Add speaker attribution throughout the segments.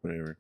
Speaker 1: Whatever.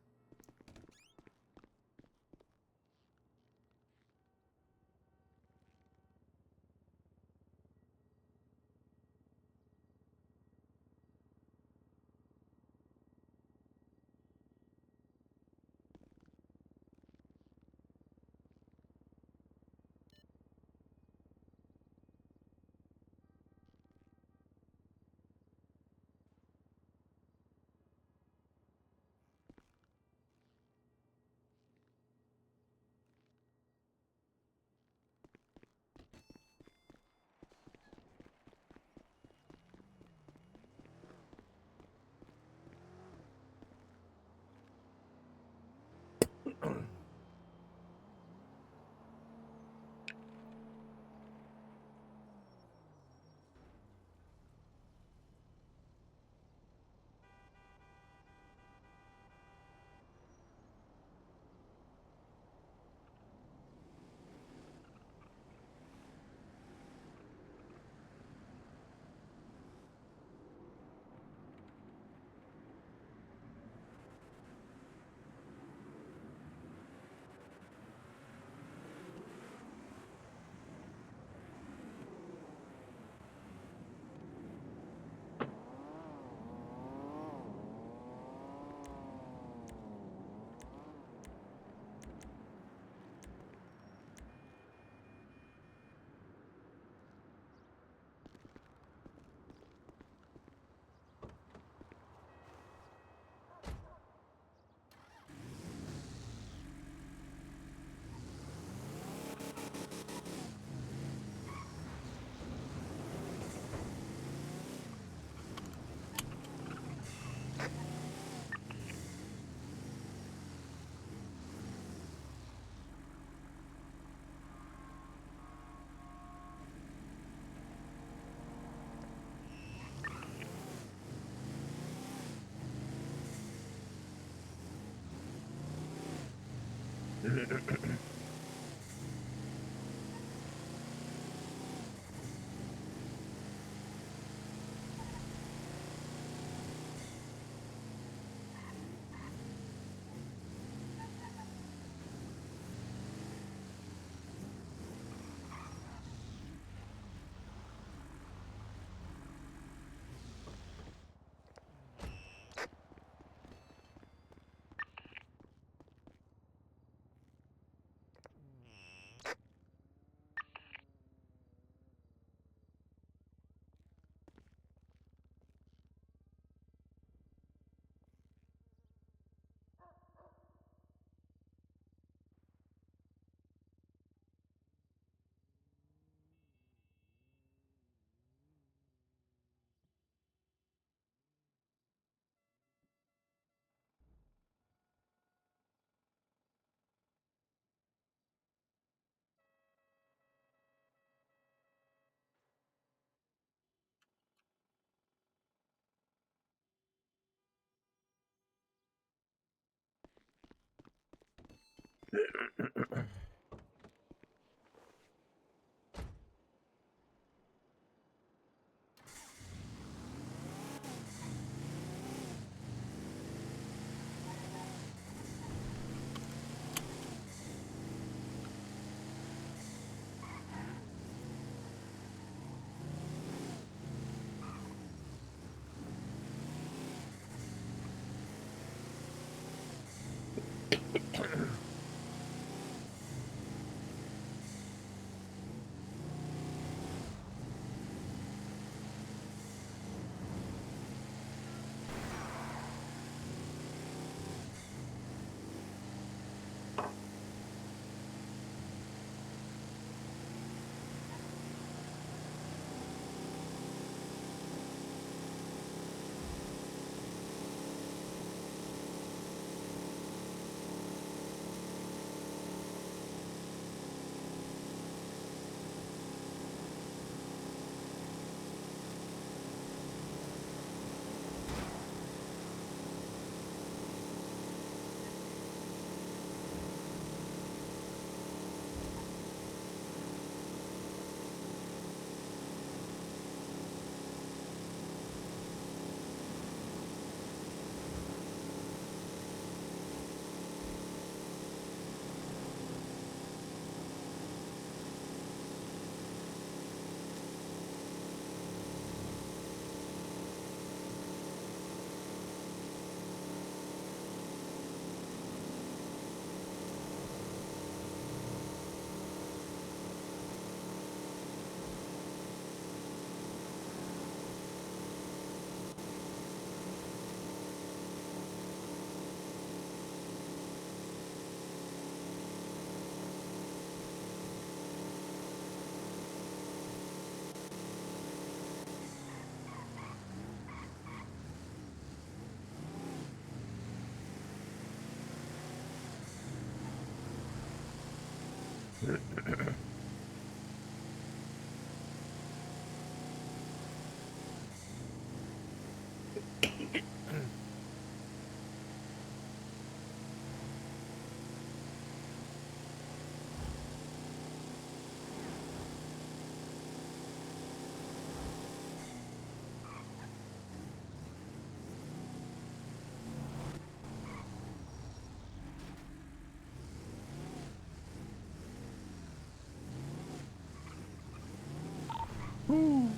Speaker 1: Ooh.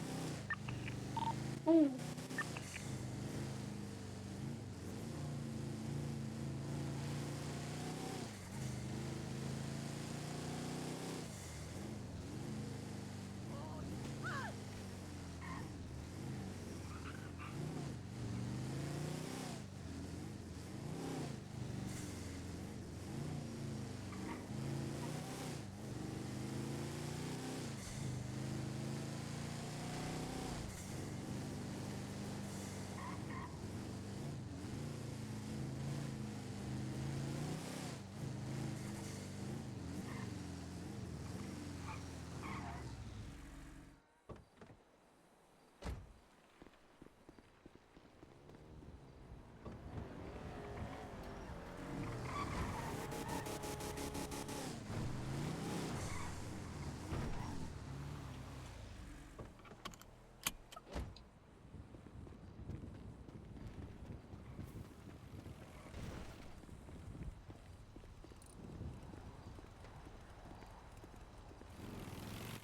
Speaker 1: Ooh.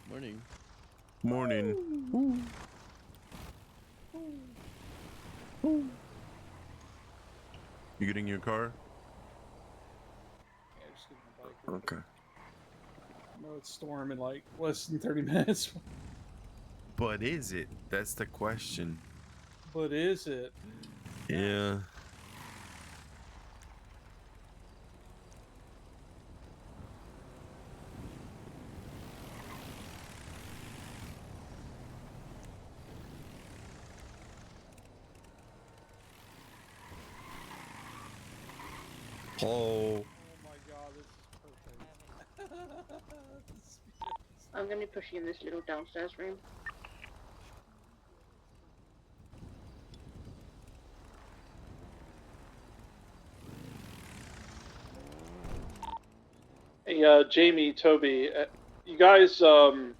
Speaker 2: Morning.
Speaker 1: Morning. Ooh. Ooh. You getting your car?
Speaker 3: Yeah, just get my bike.
Speaker 1: Okay.
Speaker 3: I know it's storm in like less than 30 minutes.
Speaker 1: But is it? That's the question.
Speaker 3: But is it?
Speaker 1: Yeah. Oh.
Speaker 3: Oh my god, this is perfect.
Speaker 4: I'm gonna push you in this little downstairs room.
Speaker 3: Hey, Jamie, Toby, you guys, I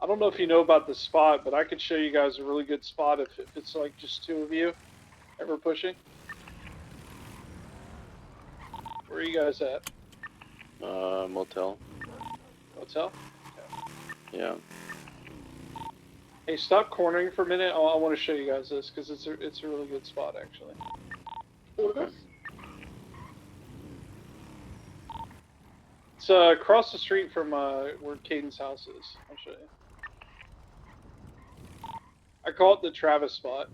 Speaker 3: don't know if you know about the spot, but I could show you guys a really good spot if it's like just two of you ever pushing. Where are you guys at?
Speaker 2: Motel.
Speaker 3: Hotel? Okay.
Speaker 2: Yeah.
Speaker 3: Hey, stop cornering for a minute. I want to show you guys this because it's a really good spot actually.
Speaker 4: Okay.
Speaker 3: It's across the street from where Caden's house is. I'll show you. I call it the Travis spot.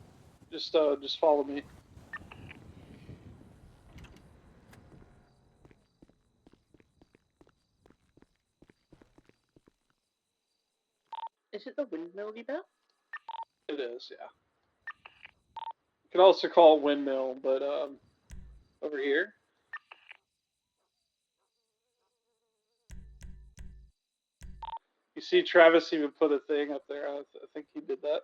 Speaker 3: Just follow me.
Speaker 4: Is it the windmill you built?
Speaker 3: It is, yeah. You could also call it windmill, but over here. You see, Travis even put a thing up there. I think he did that.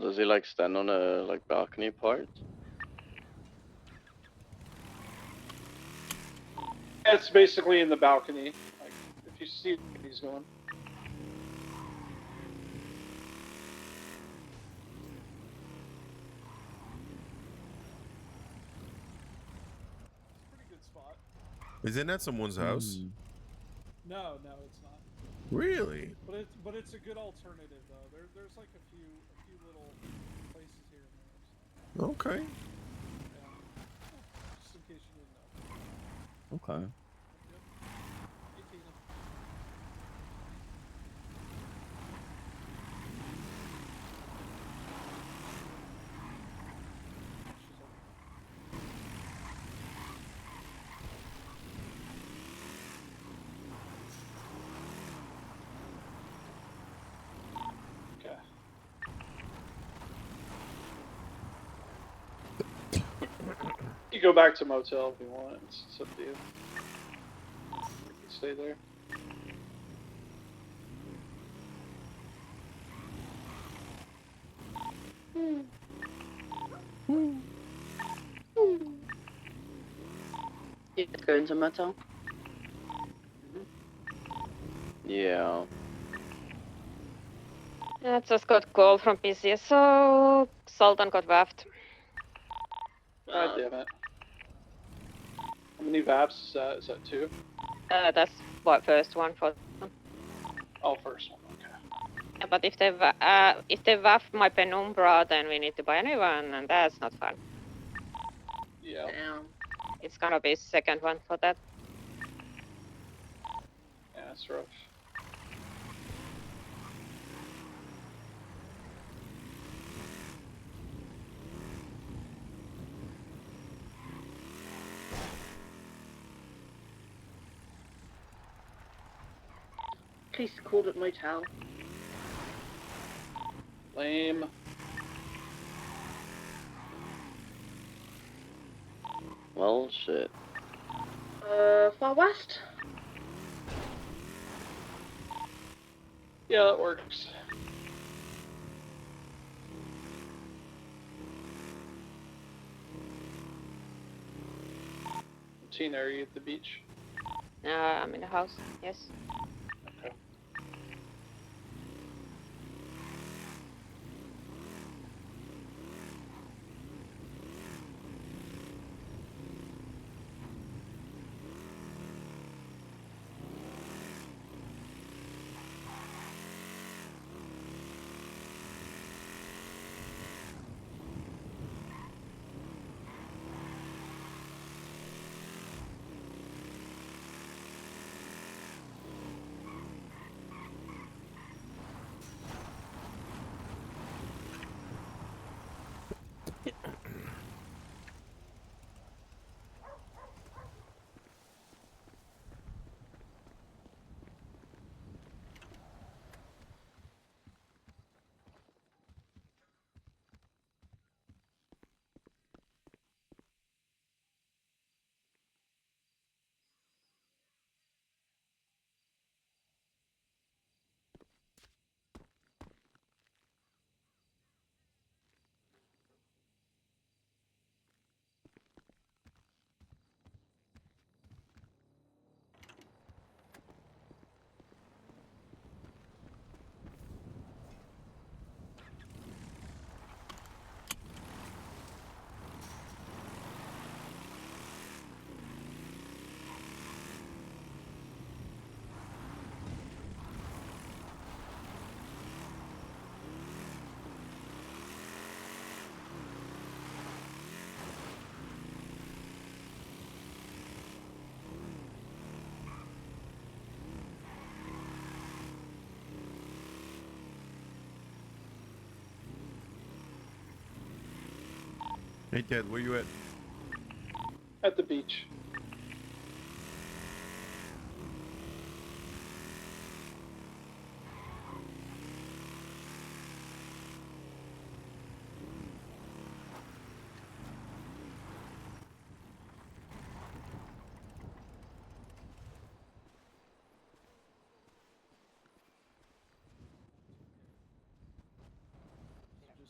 Speaker 2: Does he like stand on a like balcony part?
Speaker 3: It's basically in the balcony. Like, if you see where he's going. It's a pretty good spot.
Speaker 1: Isn't that someone's house?
Speaker 3: No, it's not.
Speaker 1: Really?
Speaker 3: But it's a good alternative though. There's like a few little places here and there. So.
Speaker 1: Okay.
Speaker 3: Yeah. Just in case you didn't know.
Speaker 2: Okay.
Speaker 3: Yep. Hey, Tina. You go back to motel if you want. It's up to you. You can stay there.
Speaker 4: You could go into motel.
Speaker 2: Yeah.
Speaker 5: I just got call from PC, so Sultan got waffed.
Speaker 3: God damn it. How many VAPs is that? Is that 2?
Speaker 5: That's what first one for.
Speaker 3: Oh, first one. Okay.
Speaker 5: Yeah, but if they waff my penumbra, then we need to buy a new one, and that's not fun.
Speaker 3: Yeah.
Speaker 4: Damn.
Speaker 5: It's gonna be second one for that.
Speaker 3: Yeah, that's rough.
Speaker 4: Please called it motel.
Speaker 3: Lame.
Speaker 2: Well, shit.
Speaker 4: Far west?
Speaker 3: Yeah, that works. Tina, are you at the beach?
Speaker 5: I'm in the house. Yes.
Speaker 3: Okay.
Speaker 1: Hey, Ted, where you at?
Speaker 3: At the beach.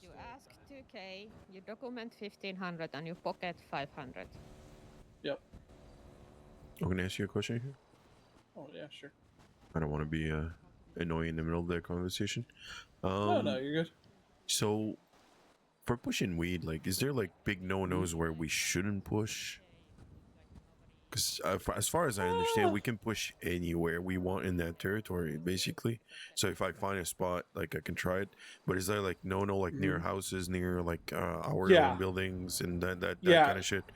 Speaker 5: You ask 2K, you document 1500, and you pocket 500.
Speaker 3: Yep.
Speaker 1: I'm gonna ask you a question here.
Speaker 3: Oh, yeah, sure.
Speaker 1: I don't want to be annoying in the middle of that conversation.
Speaker 3: No, you're good.
Speaker 1: So, for pushing weed, like, is there like big no-nos where we shouldn't push? Because as far as I understand, we can push anywhere we want in that territory, basically. So if I find a spot, like I can try it. But is there like no, like near houses, near like our
Speaker 3: Yeah.
Speaker 1: own buildings, and that
Speaker 3: Yeah.
Speaker 1: kind of shit?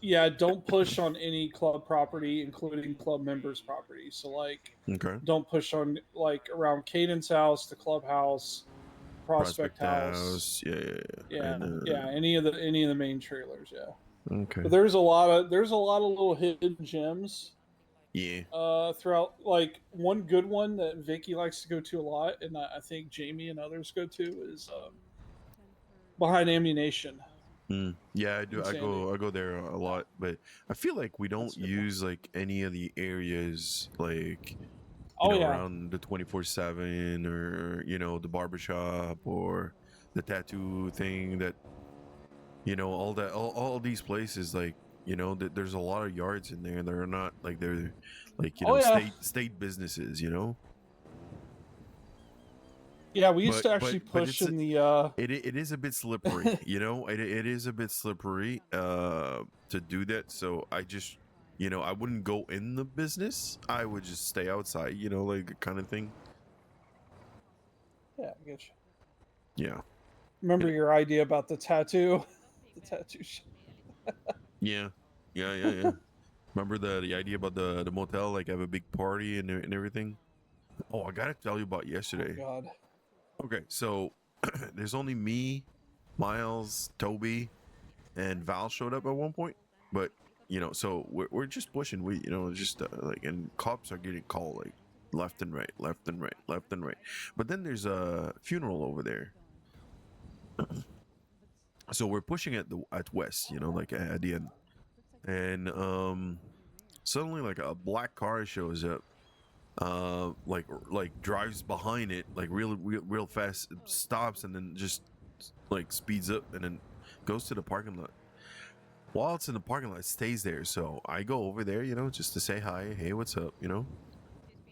Speaker 3: Yeah, don't push on any club property, including club members' property. So, like,
Speaker 1: Okay.
Speaker 3: don't push on, like, around Caden's house, the clubhouse, Prospect House.
Speaker 1: Yeah.
Speaker 3: Yeah,
Speaker 1: And,
Speaker 3: yeah, any of the main trailers, yeah.
Speaker 1: Okay.
Speaker 3: But there's a lot of little hidden gems
Speaker 1: Yeah.
Speaker 3: throughout. Like, one good one that Vicky likes to go to a lot, and I think Jamie and others go to, is behind ammunition.
Speaker 1: Yeah, I do. I
Speaker 3: Insanity.
Speaker 1: go there a lot, but I feel like we don't
Speaker 3: That's good.
Speaker 1: use like any of the areas like
Speaker 3: Oh yeah.
Speaker 1: around the 24/7 or the barbershop or the tattoo thing that all that all these places like there's a lot of yards in there that are not like they're like
Speaker 3: Oh yeah.
Speaker 1: state businesses,
Speaker 3: Yeah, we used
Speaker 1: but
Speaker 3: to actually
Speaker 1: but
Speaker 3: push
Speaker 1: it's
Speaker 3: in the
Speaker 1: it is a bit slippery, it is a bit slippery to do that. So I just I wouldn't go in the business, I would just stay outside, like kind of thing.
Speaker 3: Yeah, I get you.
Speaker 1: Yeah.
Speaker 3: Remember your idea about the tattoo? The tattoo shop.
Speaker 1: Yeah, yeah. Remember the idea about the motel, like have a big party and everything. Oh, I gotta tell you about
Speaker 3: Oh
Speaker 1: yesterday.
Speaker 3: god.
Speaker 1: Okay, so there's only me, Miles, Toby, and Val showed up at one point, but so we're just pushing. We just like, and cops are getting called like left and right, left and right, left and right. But then there's a funeral over there, so we're pushing at West, like at the end, and suddenly like a black car shows up, like drives behind it like real fast, stops, and then just like speeds up and then goes to the parking lot. While it's in the parking lot, it stays there. So I go over there, just to say hi, hey, what's up,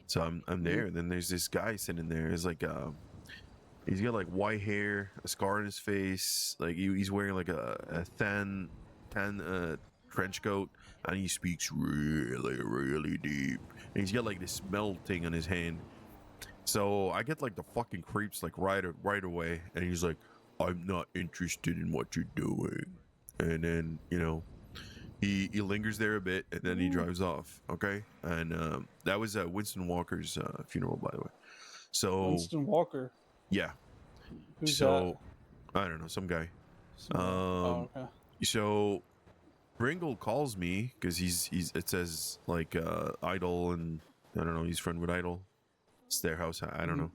Speaker 1: so I'm there, and then there's this guy sitting there. It's like he's got like white hair, a scar on his face, like he's wearing like a tan trench coat, and he speaks really deep, and he's got like this smell thing on his hand. So I get like the fucking creeps like right away, and he's like, I'm not interested in what you're doing. And then he lingers there a bit, and then he drives off. Okay, and that was Winston Walker's funeral, by the way. So
Speaker 3: Winston Walker.
Speaker 1: yeah,
Speaker 3: Who's
Speaker 1: so I don't know, some guy.
Speaker 3: that? Oh, okay.
Speaker 1: So Pringle calls me because he's it says like Idol, and I don't know, he's friend with Idol. It's their house. I don't know.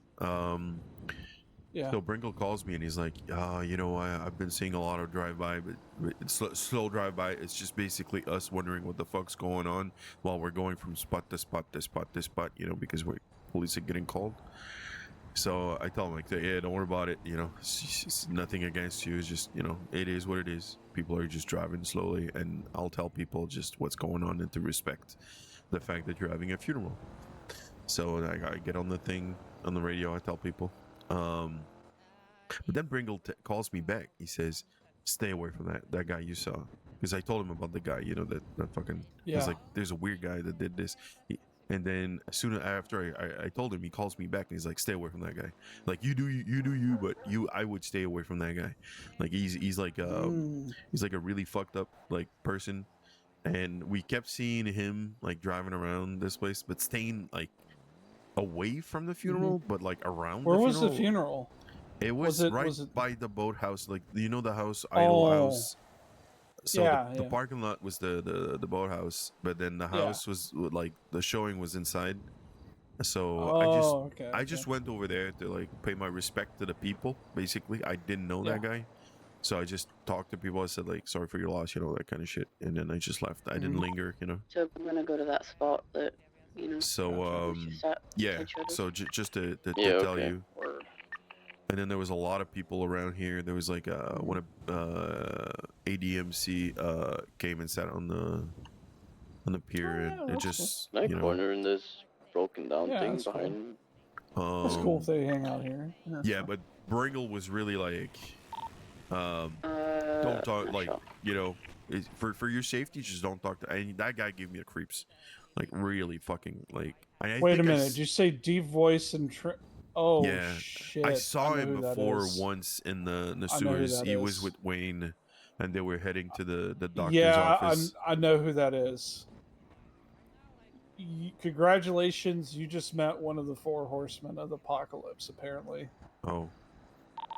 Speaker 3: Yeah.
Speaker 1: So Bringle calls me and he's like, I've been seeing a lot of drive-by, but it's slow drive-by. It's just basically us wondering what the fuck's going on while we're going from spot to spot to spot to spot, because police are getting called. So I tell him like, yeah, don't worry about it. It's nothing against you. It's just, it is what it is. People are just driving slowly, and I'll tell people just what's going on and to respect the fact that you're having a funeral. So I get on the thing on the radio. I tell people. But then Bringle calls me back. He says, "Stay away from that guy you saw," because I told him about the guy. That fucking.
Speaker 3: Yeah.
Speaker 1: He's like, "There's a weird guy that did this." And then as soon after I told him, he calls me back and he's like, "Stay away from that guy. Like you do you, but I would stay away from that guy. Like he's like he's like a really fucked up like person." And we kept seeing him like driving around this place, but staying like away from the funeral, but like around.
Speaker 3: Where
Speaker 1: the
Speaker 3: was
Speaker 1: funeral.
Speaker 3: the funeral?
Speaker 1: It was, by the boathouse, like the house, Idol House. So the parking lot was the boathouse, but then the house was like the showing was inside. So I just went over there to like pay my respect to the people. Basically, I didn't know that guy, so I just talked to people. I said like, sorry for your loss, that kind of shit, and then I just left. I didn't linger.
Speaker 4: So I'm gonna go to that spot that
Speaker 1: So yeah. So just to
Speaker 2: Yeah,
Speaker 1: tell
Speaker 2: okay.
Speaker 1: you. And then there was a lot of people around here. There was like one of ADMC came and sat on the pier, and it just
Speaker 2: That corner in this broken down thing
Speaker 3: that's
Speaker 2: behind.
Speaker 3: Cool. That's cool if they hang out here.
Speaker 1: Yeah, but Bringle was really like, don't talk like for your safety, just don't talk to. And that guy gave me the creeps, like really fucking like.
Speaker 3: Wait a minute, did you say deep voice and? Oh
Speaker 1: yeah,
Speaker 3: shit!
Speaker 1: I saw him before once in the sewers. He was with Wayne, and they were heading to the doctor's office.
Speaker 3: I know who that is. Congratulations, you just met one of the 4 horsemen of the apocalypse. Apparently.
Speaker 1: Oh.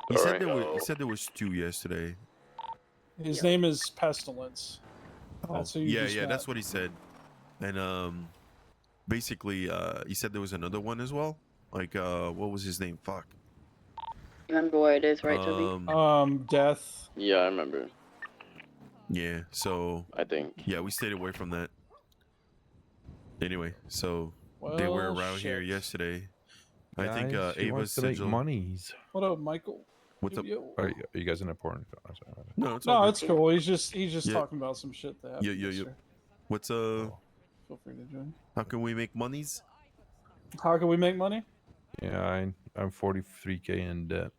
Speaker 1: He said there was 2 yesterday.
Speaker 3: His name is Pestilence.
Speaker 1: Oh, yeah, that's what he said. And basically, he said there was another one as well. Like, what was his name? Fuck.
Speaker 4: Remember what it is, right, Toby?
Speaker 3: Death.
Speaker 2: Yeah, I remember.
Speaker 1: Yeah. So
Speaker 2: I think.
Speaker 1: yeah, we stayed away from that. Anyway, so
Speaker 3: Well,
Speaker 1: they were around here
Speaker 3: shit.
Speaker 1: yesterday. I think
Speaker 6: Guys, she
Speaker 1: Ava's
Speaker 6: wants to make
Speaker 1: sigil.
Speaker 6: monies.
Speaker 3: What up, Michael?
Speaker 1: What's up?
Speaker 6: Are you guys in a porn? I'm sorry.
Speaker 1: No, it's all
Speaker 3: No,
Speaker 1: good.
Speaker 3: it's cool. He's just
Speaker 1: Yeah.
Speaker 3: talking about some shit that happened.
Speaker 1: Yeah.
Speaker 3: yesterday.
Speaker 1: What's
Speaker 6: Oh.
Speaker 3: Feel free to join.
Speaker 1: How can we make monies?
Speaker 3: How can we make money?
Speaker 6: Yeah, I'm 43K in debt.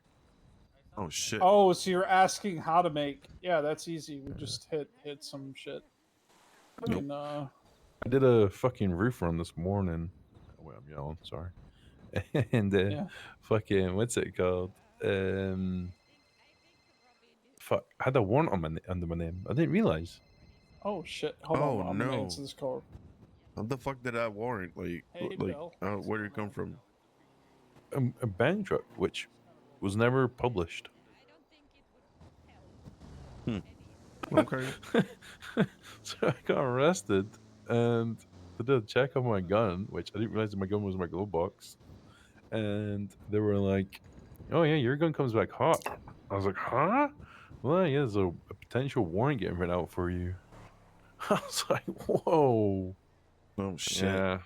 Speaker 1: Oh shit.
Speaker 3: Oh, so you're asking how to make? Yeah, that's easy. We just hit some shit. I
Speaker 1: Nope.
Speaker 3: mean,
Speaker 6: I did a fucking roof run this morning. Oh, wait, I'm yelling. Sorry. And
Speaker 3: yeah.
Speaker 6: fucking what's it called? Fuck, I had a warrant on under my name. I didn't realize.
Speaker 3: Oh shit. Hold
Speaker 1: Oh,
Speaker 3: on. I'm gonna
Speaker 1: no.
Speaker 3: answer this call.
Speaker 1: How the fuck did I warrant?
Speaker 3: Hey, Bill.
Speaker 1: Where did it come from?
Speaker 6: A bank truck, which was never published.
Speaker 1: Okay.
Speaker 6: So I got arrested and they did a check on my gun, which I didn't realize that my gun was in my glove box. And they were like, "Oh yeah, your gun comes back hot." I was like, "Huh?" Well, yeah, there's a potential warrant getting written out for you. I was like, "Whoa,
Speaker 1: Oh shit.
Speaker 6: yeah,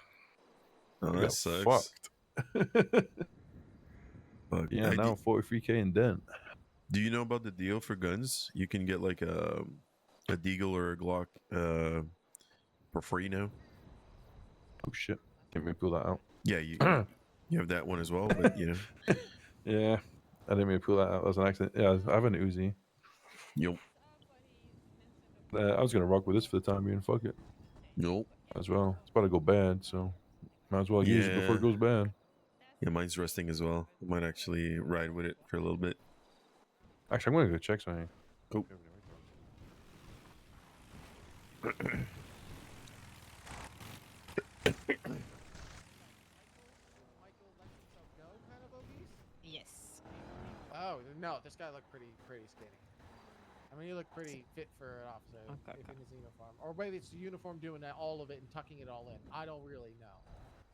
Speaker 1: Oh,
Speaker 6: I
Speaker 1: that
Speaker 6: got
Speaker 1: sucks.
Speaker 6: fucked."
Speaker 1: Fuck.
Speaker 6: Yeah, now I'm 43K in debt.
Speaker 1: Do you know about the deal for guns? You can get like a Deagle or a Glock for free now.
Speaker 6: Oh shit, can't me pull that out.
Speaker 1: Yeah, you have that one as well, but you know.
Speaker 6: Yeah, I didn't mean to pull that out. That was an accident. Yeah, I have an Uzi.
Speaker 1: Nope.
Speaker 6: I was gonna rock with this for the time being. Fuck it,
Speaker 1: Nope.
Speaker 6: as well. It's about to go bad, so might as well use it before it
Speaker 1: Yeah.
Speaker 6: goes bad.
Speaker 1: Yeah, mine's resting as well. I might actually ride with it for a little bit.
Speaker 6: Actually, I'm gonna go check something.
Speaker 1: Cool.
Speaker 7: Yes. Oh no, this guy looked pretty skinny. I mean, he looked pretty fit for an officer if in his uniform, or maybe it's the uniform doing that, all of it and tucking it all in. I don't really know,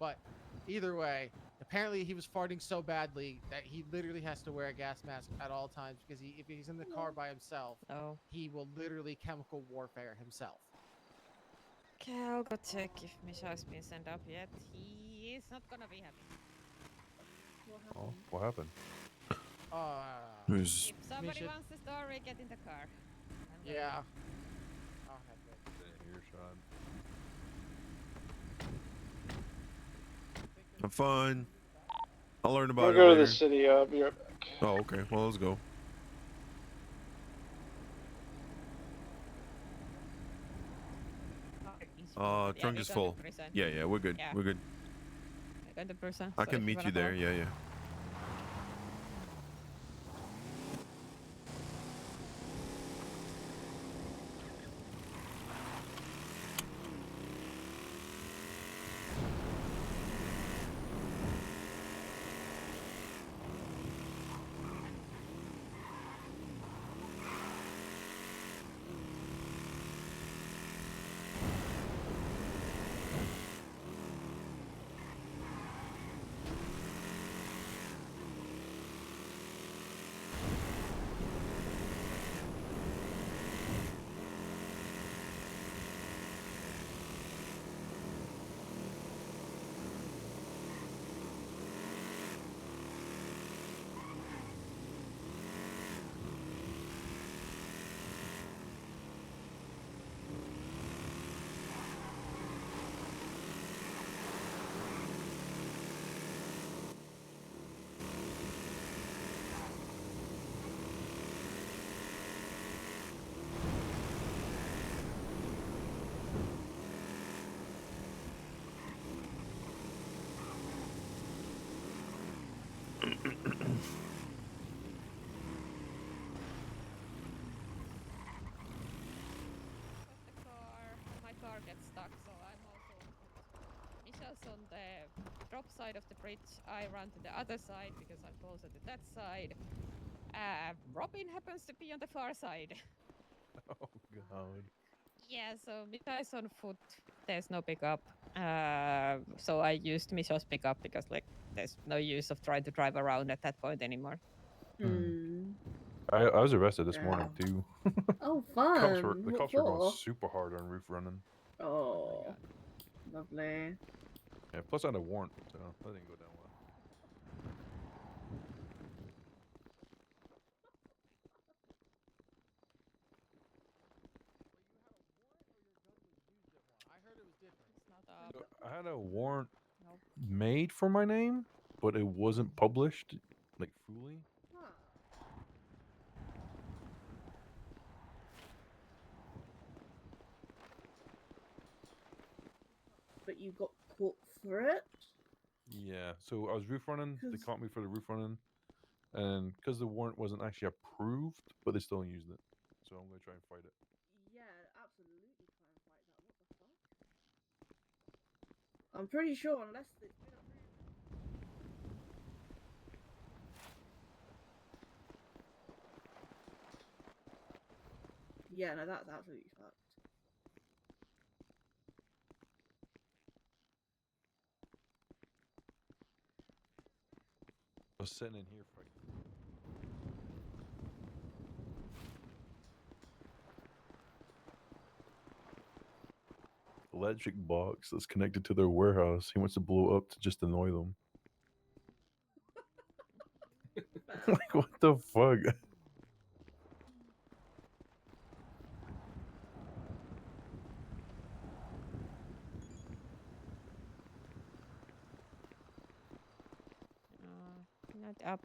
Speaker 7: but either way, apparently he was farting so badly that he literally has to wear a gas mask at all times because if he's in the car by himself, he will literally chemical warfare himself.
Speaker 5: Okay, I'll go check if Misha has been sent up yet. He is not gonna be happy.
Speaker 6: Oh, what happened?
Speaker 1: Who's
Speaker 5: If somebody
Speaker 7: Misha-
Speaker 5: wants the story, get in the car.
Speaker 7: Yeah. I'll have it.
Speaker 6: Earshot.
Speaker 1: have fun? I'll learn about
Speaker 3: I'll
Speaker 1: it
Speaker 3: go to
Speaker 1: later.
Speaker 3: the city. I'll be right back.
Speaker 1: Oh, okay. Well, let's go. Trunk is full. Yeah, we're good.
Speaker 5: Yeah.
Speaker 1: We're good.
Speaker 5: I got the person.
Speaker 1: I
Speaker 5: so
Speaker 1: can
Speaker 5: if
Speaker 1: meet
Speaker 5: wanna
Speaker 1: you there.
Speaker 5: follow.
Speaker 1: Yeah.
Speaker 5: The car, my car gets stuck, so I'm also Misha's on the drop side of the bridge. I run to the other side because I'm closer to that side. Robin happens to be on the far side.
Speaker 6: Oh god.
Speaker 5: Yeah, so Misha is on foot. There's no pickup. So I used Misha's pickup because like there's no use of trying to drive around at that point anymore.
Speaker 4: Hmm.
Speaker 6: I was arrested this morning too.
Speaker 4: Oh,
Speaker 6: The
Speaker 4: fun.
Speaker 6: cops
Speaker 4: What
Speaker 6: were going
Speaker 4: for?
Speaker 6: super hard on roof running.
Speaker 4: Oh, lovely.
Speaker 6: Yeah, plus I had a warrant, so that didn't go down well.
Speaker 7: I heard it was different.
Speaker 5: It's not up.
Speaker 6: So I had a warrant
Speaker 5: Nope.
Speaker 6: made for my name, but it wasn't published like fully.
Speaker 4: Huh. But you got caught for it?
Speaker 6: Yeah, so I was roof running. They
Speaker 4: 'Cause-
Speaker 6: caught me for the roof running, and because the warrant wasn't actually approved, but they still used it. So I'm gonna try and fight it.
Speaker 4: Yeah, absolutely try and fight that. What the fuck? I'm pretty sure unless it's been approved. Yeah, no, that's absolutely fucked.
Speaker 6: I was sitting in here fighting. Electric box that's connected to their warehouse. He wants to blow up to just annoy them. Like, what the fuck?
Speaker 5: Not up.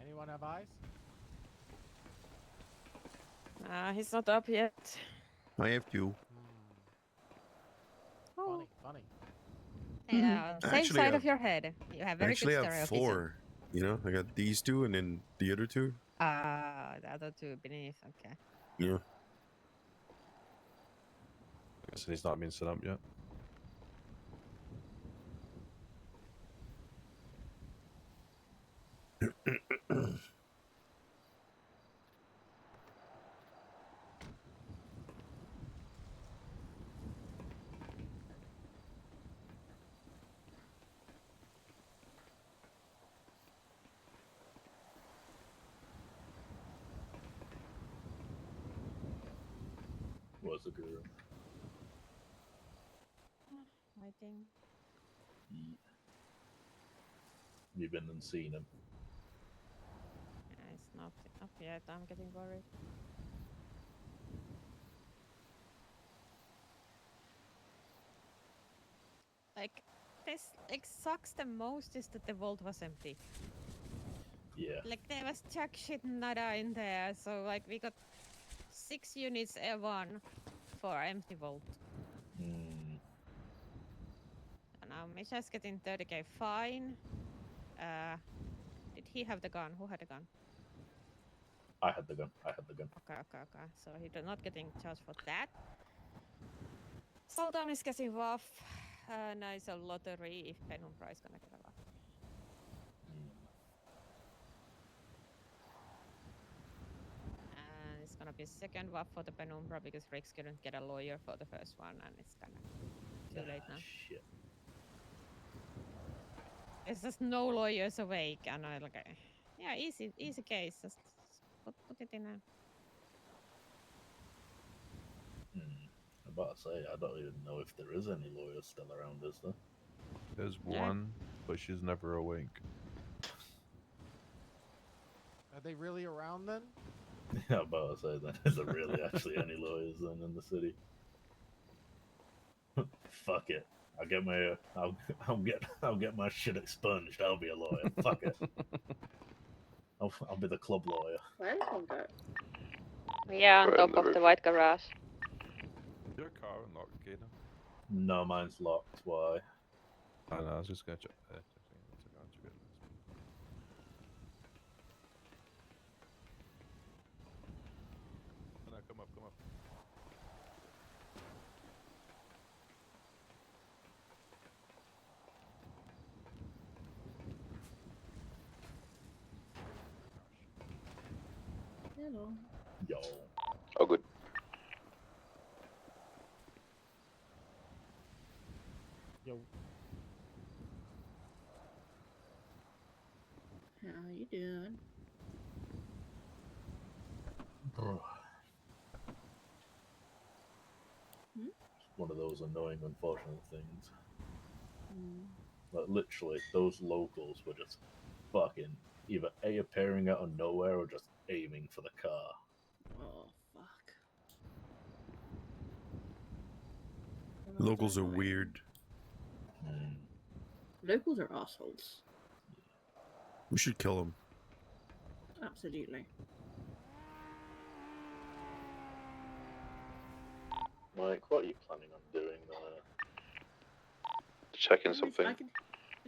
Speaker 7: Anyone have eyes?
Speaker 5: He's not up yet.
Speaker 1: I have two.
Speaker 5: Oh.
Speaker 7: Funny.
Speaker 5: Yeah, same
Speaker 1: Actually,
Speaker 5: side of your head. You have very
Speaker 1: Actually,
Speaker 5: good
Speaker 1: I have
Speaker 5: stereo vision.
Speaker 1: 4. You know, I got these 2 and then the other 2.
Speaker 5: The other two beneath. Okay.
Speaker 1: Yeah.
Speaker 6: So he's not been set up yet.
Speaker 8: Was a guru.
Speaker 5: Waiting.
Speaker 8: You've been and seen him.
Speaker 5: It's not up yet. I'm getting worried. Like, this sucks the most is that the vault was empty.
Speaker 8: Yeah.
Speaker 5: Like, there was jack shit nada in there, so like we got 6 units A1 for empty vault.
Speaker 8: Mm.
Speaker 5: And now Misha's getting 30k fine. Did he have the gun? Who had the gun?
Speaker 8: I had the gun.
Speaker 5: Okay. So he's not getting charged for that. Sultan is getting rough. Now it's a lottery if Penumbra is gonna get a rough. And it's gonna be second rough for the Penumbra because Rex couldn't get a lawyer for the first one, and it's kind of too late now.
Speaker 8: Shit.
Speaker 5: There's just no lawyers awake, and I like, yeah, easy case. Just put it in a.
Speaker 8: I'm about to say, I don't even know if there is any lawyers still around, is there?
Speaker 6: There's
Speaker 5: Yeah.
Speaker 6: one, but she's never awake.
Speaker 7: Are they really around then?
Speaker 8: Yeah, I'm about to say then, is there really actually any lawyers then in the city? Fuck it. I'll get my shit expunged. I'll be a lawyer. Fuck it. I'll be the club lawyer.
Speaker 4: Where is Hongo?
Speaker 2: Yeah, on top of the white garage.
Speaker 6: Is your car unlocked, Kaden?
Speaker 8: No, mine's locked. Why?
Speaker 6: I know, I was just gonna check that.
Speaker 4: Hello.
Speaker 8: Yo.
Speaker 2: Oh, good.
Speaker 7: Yo.
Speaker 4: How you doing?
Speaker 8: One of those annoying, unfortunate things.
Speaker 4: Hmm.
Speaker 8: Like, literally, those locals were just fucking either A, appearing out of nowhere or just aiming for the car.
Speaker 4: Oh, fuck. Well, that's
Speaker 1: Locals are
Speaker 4: annoying.
Speaker 1: weird.
Speaker 4: Locals are assholes.
Speaker 1: We should kill them.
Speaker 4: Absolutely.
Speaker 8: Mike, what are you planning on doing there?
Speaker 2: Checking
Speaker 4: Where is-
Speaker 2: something.
Speaker 4: I can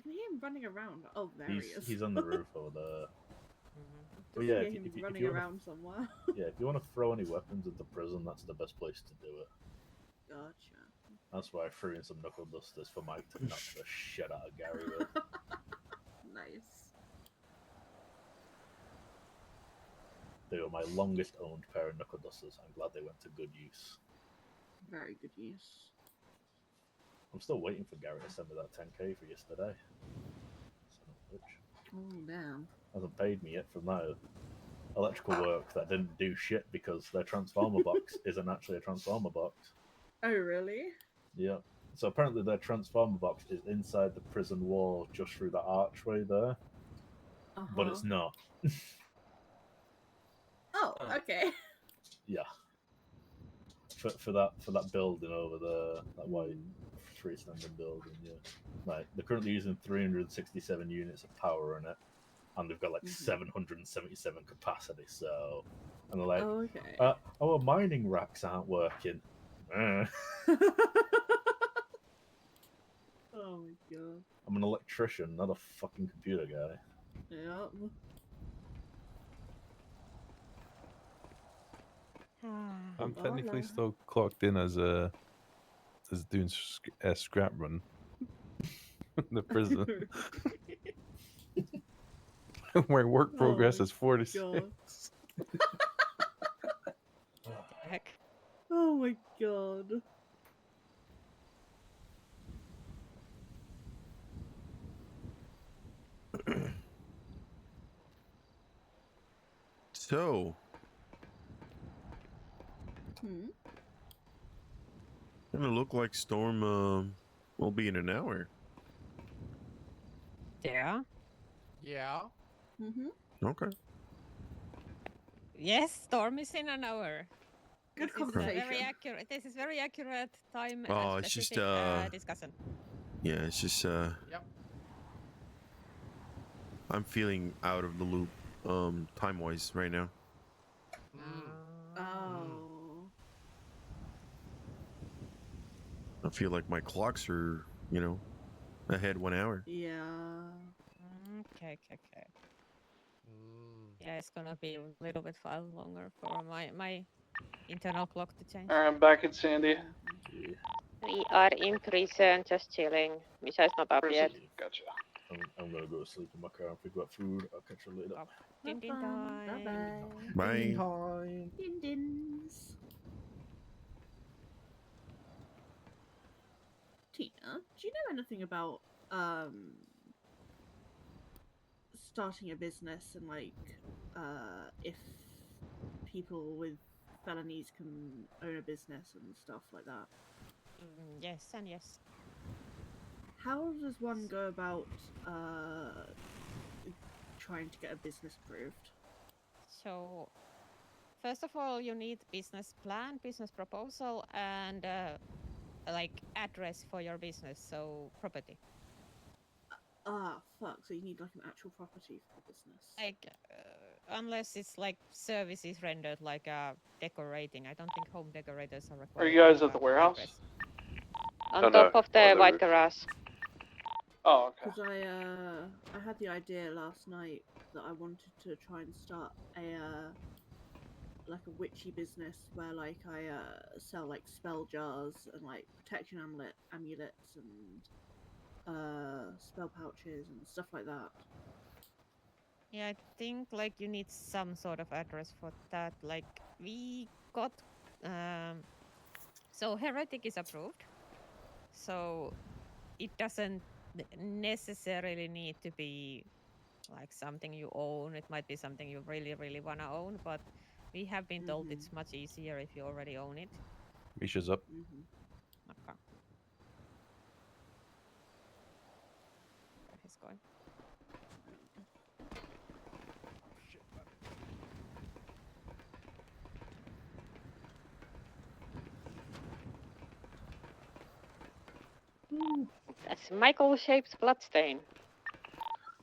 Speaker 4: hear him running around. Oh, there he is.
Speaker 8: He's on the roof over there.
Speaker 7: Mm-hmm.
Speaker 8: But
Speaker 4: Just
Speaker 8: yeah,
Speaker 4: hear
Speaker 8: if
Speaker 4: him
Speaker 8: you
Speaker 4: running
Speaker 8: wanna-
Speaker 4: around somewhere.
Speaker 8: Yeah, if you want to throw any weapons into prison, that's the best place to do it.
Speaker 4: Gotcha.
Speaker 8: That's why I threw in some knuckle dusters for Mike to knock the shit out of Gary with.
Speaker 4: Nice.
Speaker 8: They were my longest owned pair of knuckle dusters. I'm glad they went to good use.
Speaker 4: Very good use.
Speaker 8: I'm still waiting for Gary to send me that 10k for yesterday. Son of a bitch.
Speaker 4: Oh, damn.
Speaker 8: Hasn't paid me yet from that electrical work that didn't do shit because their transformer box isn't actually a transformer box.
Speaker 4: Oh, really?
Speaker 8: Yeah. So apparently their transformer box is inside the prison wall just through the archway there,
Speaker 4: Uh-huh.
Speaker 8: but it's not.
Speaker 4: Oh, okay.
Speaker 8: Yeah. For that building over there, that white freestanding building, yeah. Like they're currently using 367 units of power in it, and they've got like 777 capacity. So, and they're like,
Speaker 4: Oh, okay.
Speaker 8: our mining racks aren't working.
Speaker 4: Oh my god.
Speaker 8: I'm an electrician, not a fucking computer guy.
Speaker 4: Yep.
Speaker 6: I'm
Speaker 4: Oh,
Speaker 6: technically
Speaker 4: no.
Speaker 6: still clocked in as doing a scrap run in the prison. My work progress
Speaker 4: Oh
Speaker 6: is 46.
Speaker 4: God.
Speaker 5: Heck.
Speaker 4: Oh my god.
Speaker 1: So, gonna look like Storm will be in an hour.
Speaker 5: Yeah.
Speaker 7: Yeah.
Speaker 1: Okay.
Speaker 5: Yes, Storm is in an hour.
Speaker 4: Good
Speaker 5: This is
Speaker 4: conversation.
Speaker 5: very accurate. This is very accurate time.
Speaker 1: Oh, it's just,
Speaker 5: specific, discussion.
Speaker 1: Yeah, it's just
Speaker 7: Yep.
Speaker 1: I'm feeling out of the loop time wise right now.
Speaker 4: Oh.
Speaker 1: I feel like my clocks are, ahead 1 hour.
Speaker 4: Yeah.
Speaker 5: Okay. Yeah, it's gonna be a little bit far longer for my internal clock to change.
Speaker 3: Alright, I'm back at Sandy.
Speaker 2: We are in prison, just chilling. Misha's not up yet.
Speaker 3: Gotcha.
Speaker 8: I'm gonna go to sleep in my car and pick up food. I'll catch you later.
Speaker 5: Din din
Speaker 4: Bye
Speaker 5: time.
Speaker 4: bye.
Speaker 1: Bye.
Speaker 4: Din dins. Tina, do you know anything about starting a business and like if people with felonies can own a business and stuff like that?
Speaker 5: Yes and yes.
Speaker 4: How does one go about trying to get a business approved?
Speaker 5: So, first of all, you need business plan, business proposal, and like address for your business. So property.
Speaker 4: Fuck. So you need like an actual property for the business.
Speaker 5: Like, unless it's like services rendered, like decorating. I don't think home decorators are required.
Speaker 3: Are you guys
Speaker 5: to
Speaker 3: at
Speaker 5: have
Speaker 3: the warehouse?
Speaker 5: address.
Speaker 2: On top of the white garage.
Speaker 3: Oh, okay.
Speaker 4: Because I had the idea last night that I wanted to try and start a like a witchy business where like I sell like spell jars and like protection amulets and spell pouches and stuff like that.
Speaker 5: Yeah, I think like you need some sort of address for that. Like we got so heretic is approved. So it doesn't necessarily need to be like something you own. It might be something you really, really want to own, but we have been told it's much easier if you already own it.
Speaker 6: Misha's up.
Speaker 5: Okay. Where he's going.
Speaker 2: That's Michael-shaped bloodstain.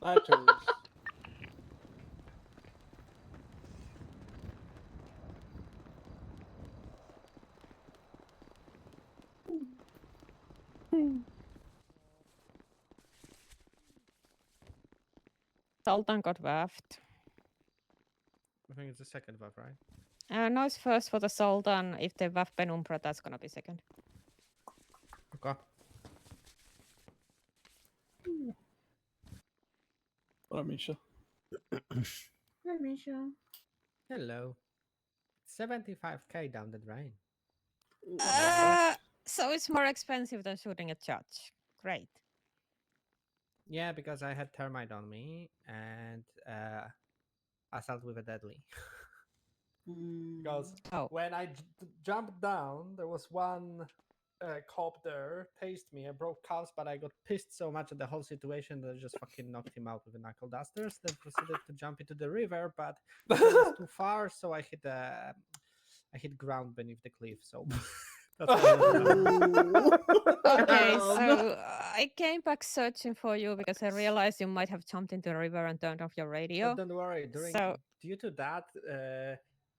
Speaker 3: Letters.
Speaker 5: Sultan got waffed.
Speaker 7: I think it's the second buff, right?
Speaker 5: No, it's first for the Sultan. If they waff Penumbra, that's gonna be second.
Speaker 7: Okay.
Speaker 9: Hello, Misha.
Speaker 4: Hi, Misha.
Speaker 7: Hello. 75k down the drain.
Speaker 5: So it's more expensive than shooting a judge. Great.
Speaker 7: Yeah, because I had termite on me and assault with a deadly. Because
Speaker 5: Oh.
Speaker 7: when I jumped down, there was one cop there, tased me. I broke cuffs, but I got pissed so much at the whole situation that I just fucking knocked him out with a knuckle dusters. Then proceeded to jump into the river, but it was too far, so I hit ground beneath the cliff. So that's why
Speaker 5: Okay,
Speaker 4: Um,
Speaker 5: so I came back searching for you because I realized you might have jumped into the river and turned off your radio.
Speaker 7: But don't worry.
Speaker 5: So
Speaker 7: Due to that,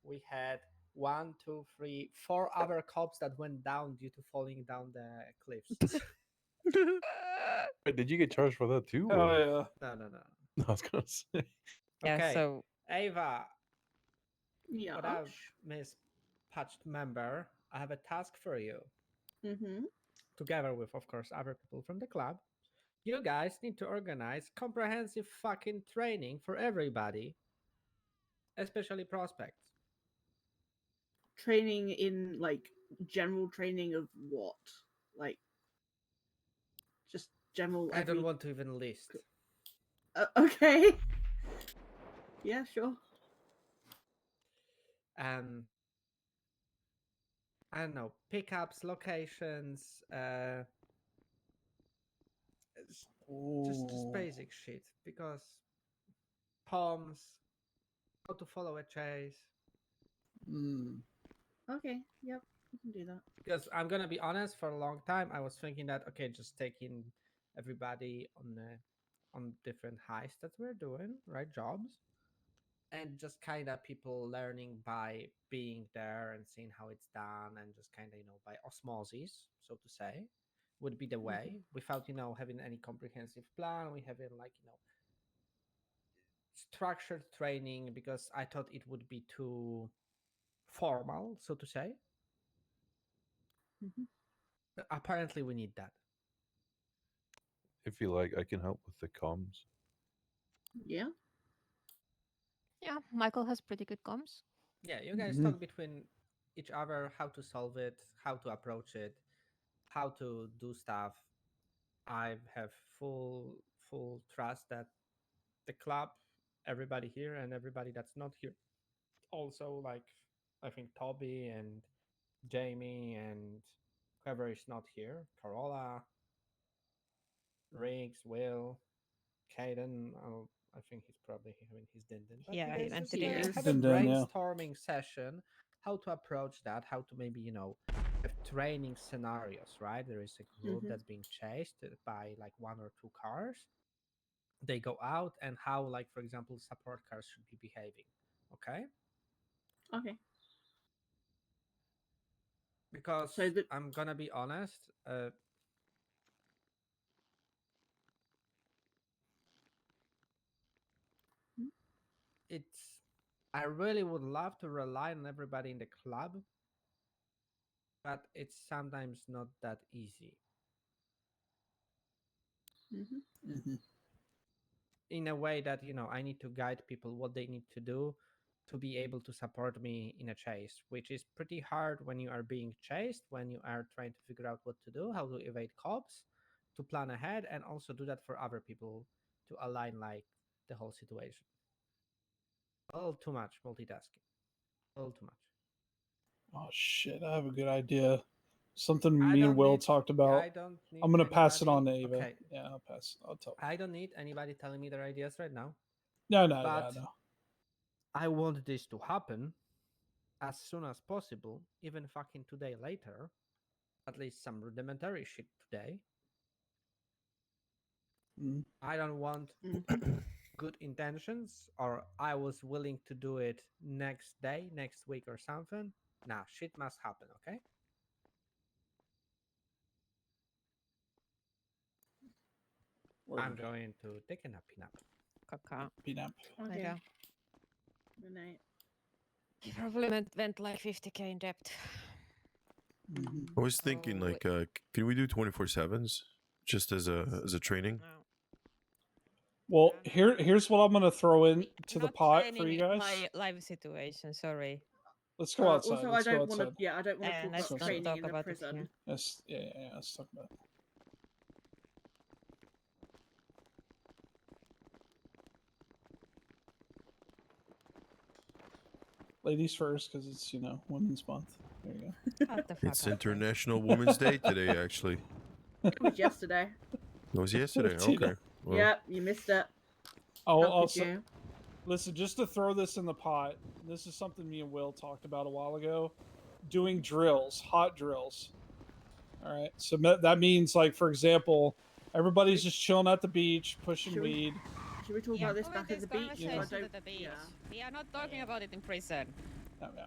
Speaker 7: we had 1, 2, 3, 4 other cops that went down due to falling down the cliffs.
Speaker 6: Wait, did you get charged for that too?
Speaker 9: Oh
Speaker 6: or-
Speaker 9: yeah.
Speaker 7: No.
Speaker 6: I was gonna say.
Speaker 5: yeah,
Speaker 7: Okay,
Speaker 5: so
Speaker 7: Ava,
Speaker 4: yeah.
Speaker 7: what up, Miss Patched member? I have a task for you. Together with, of course, other people from the club. You guys need to organize comprehensive fucking training for everybody, especially prospects.
Speaker 4: Training in like general training of what? Like just general.
Speaker 7: I don't want to even list.
Speaker 4: Okay. Yeah, sure.
Speaker 7: I don't know, pickups, locations, just basic shit. Because palms, how to follow a chase.
Speaker 4: Okay. Yep. We can do that.
Speaker 7: Because I'm gonna be honest, for a long time I was thinking that okay, just taking everybody on different heists that we're doing, right? Jobs. And just kind of people learning by being there and seeing how it's done and just kind of, by osmosis, so to say, would be the way without, having any comprehensive plan. We having like, structured training because I thought it would be too formal, so to say. But apparently we need that.
Speaker 6: If you like, I can help with the comms.
Speaker 4: Yeah.
Speaker 5: yeah, Michael has pretty good comms.
Speaker 7: Yeah, you guys talk between each other, how to solve it, how to approach it, how to do stuff. I have full trust that the club, everybody here and everybody that's not here, also, like, I think Toby and Jamie and whoever is not here, Carola, Riggs, Will, Caden. I think he's probably having his din. But
Speaker 5: Yeah,
Speaker 7: you
Speaker 5: he
Speaker 7: guys
Speaker 5: went
Speaker 7: just
Speaker 5: to dinner.
Speaker 7: have a
Speaker 9: Din-din, yeah.
Speaker 7: brainstorming session, how to approach that, how to maybe, have training scenarios, right? There is a group that's being chased by like 1 or 2 cars. They go out, and how, like, for example, support cars should be behaving. Okay?
Speaker 4: Okay.
Speaker 7: Because
Speaker 4: So
Speaker 7: I'm gonna be honest, it's I really would love to rely on everybody in the club, but it's sometimes not that easy.
Speaker 9: in a way that I need to guide people what they need to do to be able to support me in a chase, which is pretty hard when you are being chased, when you are trying to figure out what to do, how to evade cops, to plan ahead, and also do that for other people to align like the whole situation. A little too much multitasking. A little too much.
Speaker 10: Oh shit! I have a good idea. Something
Speaker 9: I
Speaker 10: me and
Speaker 9: don't
Speaker 10: Will
Speaker 9: need.
Speaker 10: talked about.
Speaker 9: I don't need.
Speaker 10: I'm gonna pass it on to
Speaker 9: anybody-
Speaker 10: Ava.
Speaker 9: Okay.
Speaker 10: Yeah, I'll pass. I'll tell.
Speaker 9: I don't need anybody telling me their ideas right now.
Speaker 10: No, no,
Speaker 9: But
Speaker 10: yeah, no.
Speaker 9: I want this to happen as soon as possible, even fucking today later. At least some rudimentary shit today.
Speaker 10: Mm.
Speaker 9: I don't want good intentions, or I was willing to do it next day, next week, or something. Nah, shit must happen, okay? I'm going to take a nappy nap.
Speaker 5: Kaka.
Speaker 10: Peanut.
Speaker 4: Okay.
Speaker 5: Yeah.
Speaker 4: Good night.
Speaker 5: He probably went like 50k in debt.
Speaker 1: I was thinking, like, can we do 24/7s just as a training?
Speaker 5: No.
Speaker 10: Well, here's what I'm gonna throw in to the
Speaker 5: Not
Speaker 10: pot for
Speaker 5: training
Speaker 10: you guys.
Speaker 5: live situation, sorry.
Speaker 10: Let's go outside.
Speaker 4: Also,
Speaker 10: Let's
Speaker 4: I
Speaker 10: go
Speaker 4: don't want to.
Speaker 10: outside.
Speaker 4: Yeah, I don't want to talk
Speaker 5: let's
Speaker 4: about
Speaker 5: not
Speaker 4: training
Speaker 5: talk
Speaker 4: in the
Speaker 5: about it
Speaker 4: prison.
Speaker 5: here.
Speaker 10: Yes, yeah. Let's talk about it. Ladies first, because it's Women's Month. There you go.
Speaker 5: Shut the fuck
Speaker 1: It's
Speaker 5: up,
Speaker 1: International Women's Day today, actually.
Speaker 4: It was yesterday.
Speaker 1: It was yesterday.
Speaker 10: Tina.
Speaker 1: Okay. Well,
Speaker 4: Yep, you missed it.
Speaker 10: Oh,
Speaker 4: How could
Speaker 10: also,
Speaker 4: you?
Speaker 10: listen, just to throw this in the pot, this is something me and Will talked about a while ago. Doing drills, hot drills. All right, so that means, like, for example, everybody's just chilling at the beach, pushing
Speaker 4: Should we-
Speaker 10: weed.
Speaker 4: Should we talk
Speaker 5: Yeah,
Speaker 4: about this
Speaker 5: moving
Speaker 4: back at
Speaker 5: this
Speaker 4: the beach? So I
Speaker 5: conversation to
Speaker 4: don't-
Speaker 5: the beach.
Speaker 4: yeah.
Speaker 5: We are not talking about it in prison.
Speaker 10: Oh, yeah.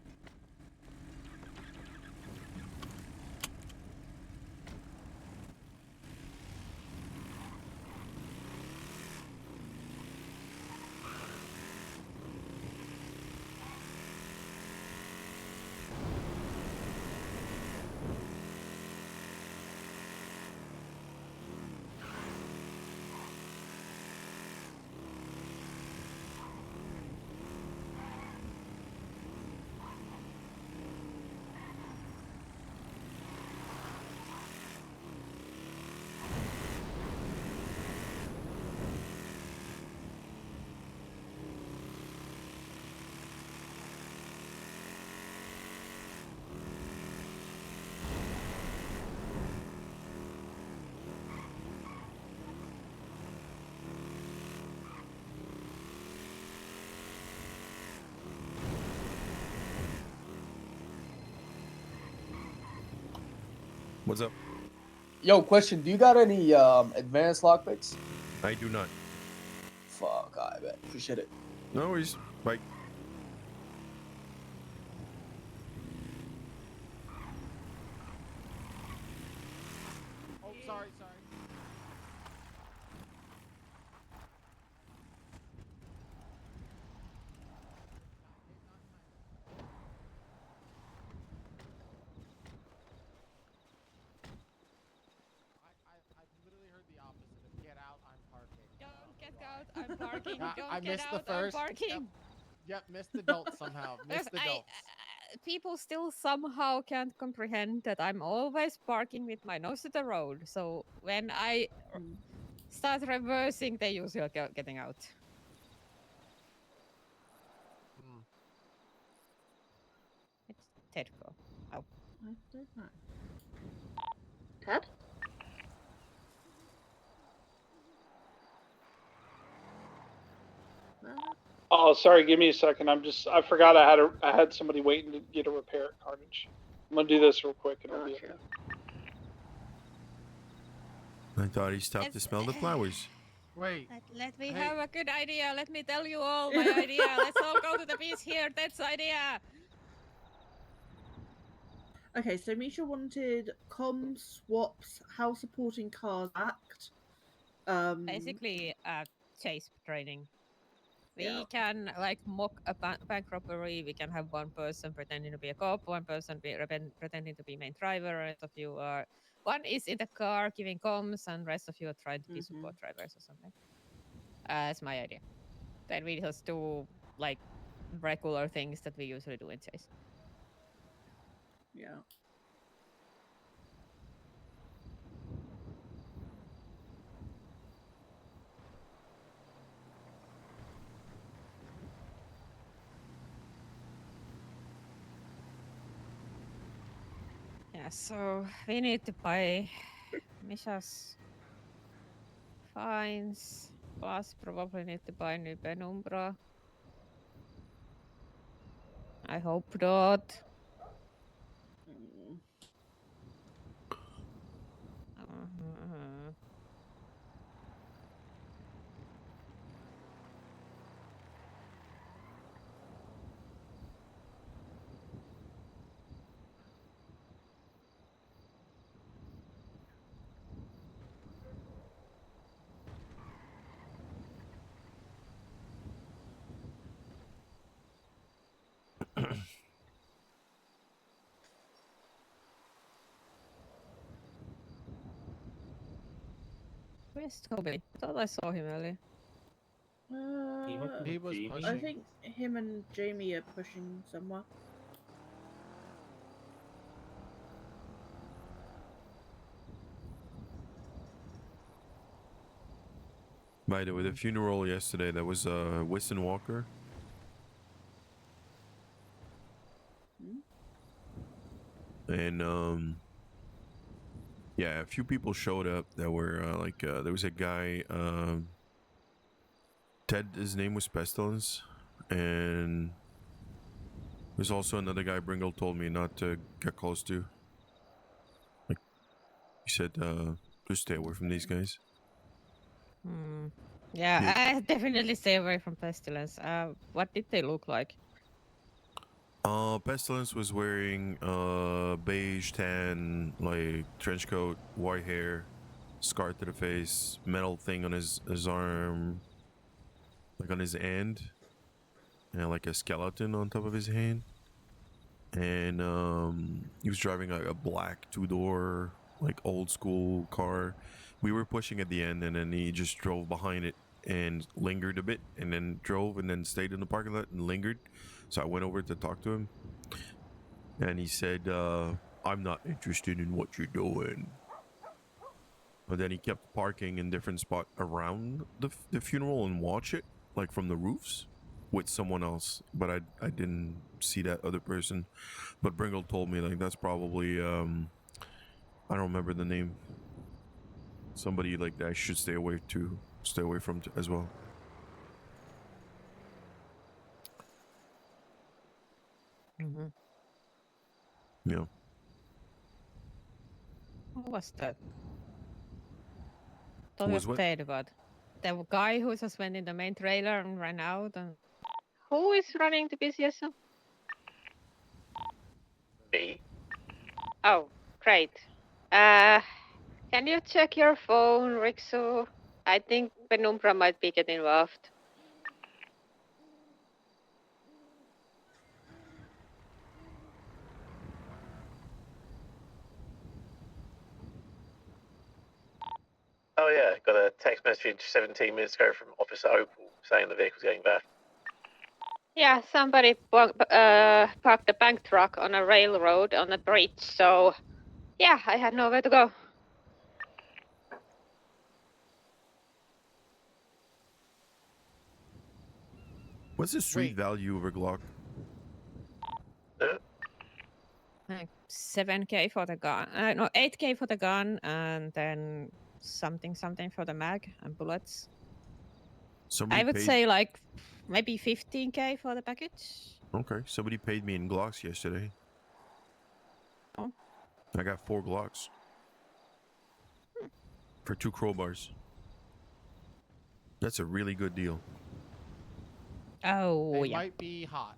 Speaker 1: what's up?
Speaker 11: Yo, question. Do you got any advanced lockpicks?
Speaker 1: I do not.
Speaker 11: Fuck, I bet. Appreciate it.
Speaker 1: No worries. Bye.
Speaker 7: Oh, sorry. I literally heard the opposite of get out, I'm parking.
Speaker 5: Don't get out, I'm parking. Don't
Speaker 7: I
Speaker 5: get
Speaker 7: missed
Speaker 5: out,
Speaker 7: the first.
Speaker 5: I'm parking.
Speaker 7: Yep, missed adults somehow. Missed adults.
Speaker 5: People still somehow can't comprehend that I'm always parking with my nose to the road. So when I start reversing, they usually are getting out. It's Tedco. Oh.
Speaker 4: I don't know.
Speaker 2: Ted?
Speaker 3: Oh, sorry. Give me a second. I forgot I had somebody waiting to get a repair at Carnage. I'm gonna do this real quick and I'll be okay.
Speaker 1: I thought he stopped to smell the flowers.
Speaker 7: Wait.
Speaker 5: Let me have a good idea. Let me tell you all my idea. Let's all go to the beach here. That's the idea.
Speaker 4: Okay, so Misha wanted comm swaps, how supporting cars act.
Speaker 5: Basically, chase training. We
Speaker 4: Yeah.
Speaker 5: can like mock a bank robbery. We can have one person pretending to be a cop, one person pretending to be main driver. Rest of you are one is in the car giving comms, and rest of you are trying to be support drivers or something. as my idea. Then we just do like regular things that we usually do in chase.
Speaker 4: Yeah.
Speaker 5: Yeah, so we need to buy Misha's fines. Plus, probably need to buy new Penumbra. I hope not.
Speaker 4: Mm.
Speaker 5: Uh-huh. Where's Toby? I thought I saw him earlier.
Speaker 7: He was
Speaker 4: I
Speaker 7: pushing.
Speaker 4: think him and Jamie are pushing somewhere.
Speaker 1: By the way, the funeral yesterday, that was Weston Walker. And yeah, a few people showed up that were there was a guy, Ted, his name was Pestilence, and there's also another guy Bringle told me not to get close to. Like he said, just stay away from these guys.
Speaker 5: Yeah,
Speaker 1: Yeah.
Speaker 5: I definitely stay away from Pestilence. What did they look like?
Speaker 1: Pestilence was wearing beige tan, like trench coat, white hair, scar to the face, metal thing on his arm, like on his hand, and like a skeleton on top of his hand. And he was driving a black 2-door, like old school car. We were pushing at the end, and then he just drove behind it and lingered a bit, and then drove, and then stayed in the parking lot and lingered. So I went over to talk to him, and he said, I'm not interested in what you're doing. But then he kept parking in different spots around the funeral and watch it, like from the roofs, with someone else. But I didn't see that other person. But Bringle told me, like, that's probably, I don't remember the name. Somebody like that I should stay away from as well.
Speaker 5: Mm-hmm.
Speaker 1: Yeah.
Speaker 5: Who was that?
Speaker 1: Who was what?
Speaker 5: The guy who just went in the main trailer and ran out. And
Speaker 2: Who is running the BCSO?
Speaker 3: Me.
Speaker 2: Oh, great. Can you check your phone, Rixu? I think Penumbra might be getting involved.
Speaker 12: Oh yeah, got a text message 17 minutes ago from Officer Opal saying the vehicle's getting back.
Speaker 2: Yeah, somebody parked a bank truck on a railroad on a bridge, so yeah, I had nowhere to go.
Speaker 1: What's the street value of a Glock?
Speaker 5: like 7K for the gun. No, 8K for the gun, and then something for the mag and bullets.
Speaker 1: Somebody
Speaker 5: I would
Speaker 1: paid...
Speaker 5: say like maybe 15K for the package.
Speaker 1: Okay, somebody paid me in Glocks yesterday.
Speaker 5: Oh.
Speaker 1: I got 4 Glocks. For 2 crowbars. That's a really good deal.
Speaker 5: Oh,
Speaker 7: They
Speaker 5: yeah.
Speaker 7: might be hot.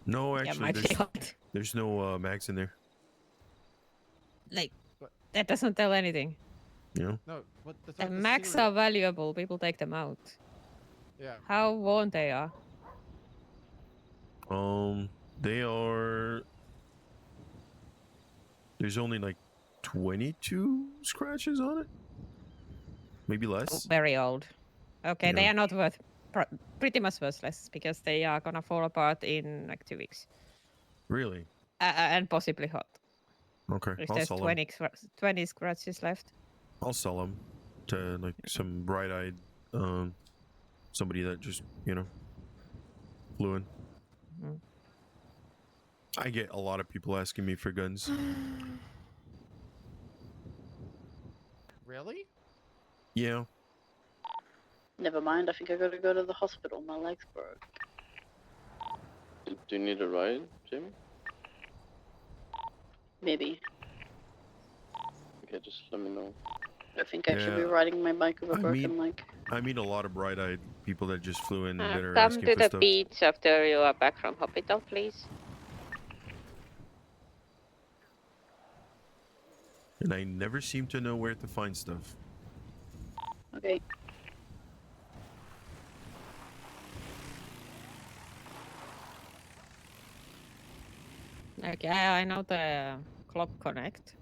Speaker 1: No,
Speaker 5: Yeah,
Speaker 1: actually,
Speaker 5: might be hot.
Speaker 1: there's no mags in there.
Speaker 5: Like, that doesn't tell anything.
Speaker 1: Yeah.
Speaker 7: No, but
Speaker 5: The mags are valuable. People take them out.
Speaker 7: Yeah.
Speaker 5: How worn they are?
Speaker 1: They are... There's only like 22 scratches on it. Maybe less.
Speaker 5: Oh, very old. Okay,
Speaker 1: You
Speaker 5: they
Speaker 1: know?
Speaker 5: are not pretty much worthless because they are gonna fall apart in like 2 weeks.
Speaker 1: Really?
Speaker 5: And possibly hot.
Speaker 1: Okay,
Speaker 5: If
Speaker 1: I'll
Speaker 5: there's
Speaker 1: sell them.
Speaker 5: 20 scratches left.
Speaker 1: I'll sell them to like some bright-eyed, somebody that just flew in.
Speaker 5: Mm.
Speaker 1: I get a lot of people asking me for guns.
Speaker 7: Really?
Speaker 1: Yeah.
Speaker 13: Never mind, I think I gotta go to the hospital. My leg's broke.
Speaker 14: Do you need a ride, Jamie?
Speaker 13: Maybe.
Speaker 14: Okay, just let me know.
Speaker 13: I think I should be
Speaker 1: Yeah.
Speaker 13: riding my bike with a
Speaker 1: I
Speaker 13: broken
Speaker 1: mean,
Speaker 13: leg.
Speaker 1: I meet a lot of bright-eyed people that just flew in that are
Speaker 2: Come
Speaker 1: asking
Speaker 2: to
Speaker 1: for
Speaker 2: the
Speaker 1: stuff.
Speaker 2: beach after you are back from hospital, please.
Speaker 1: And I never seem to know where to find stuff.
Speaker 13: Okay.
Speaker 5: Okay, I know the Club Connect.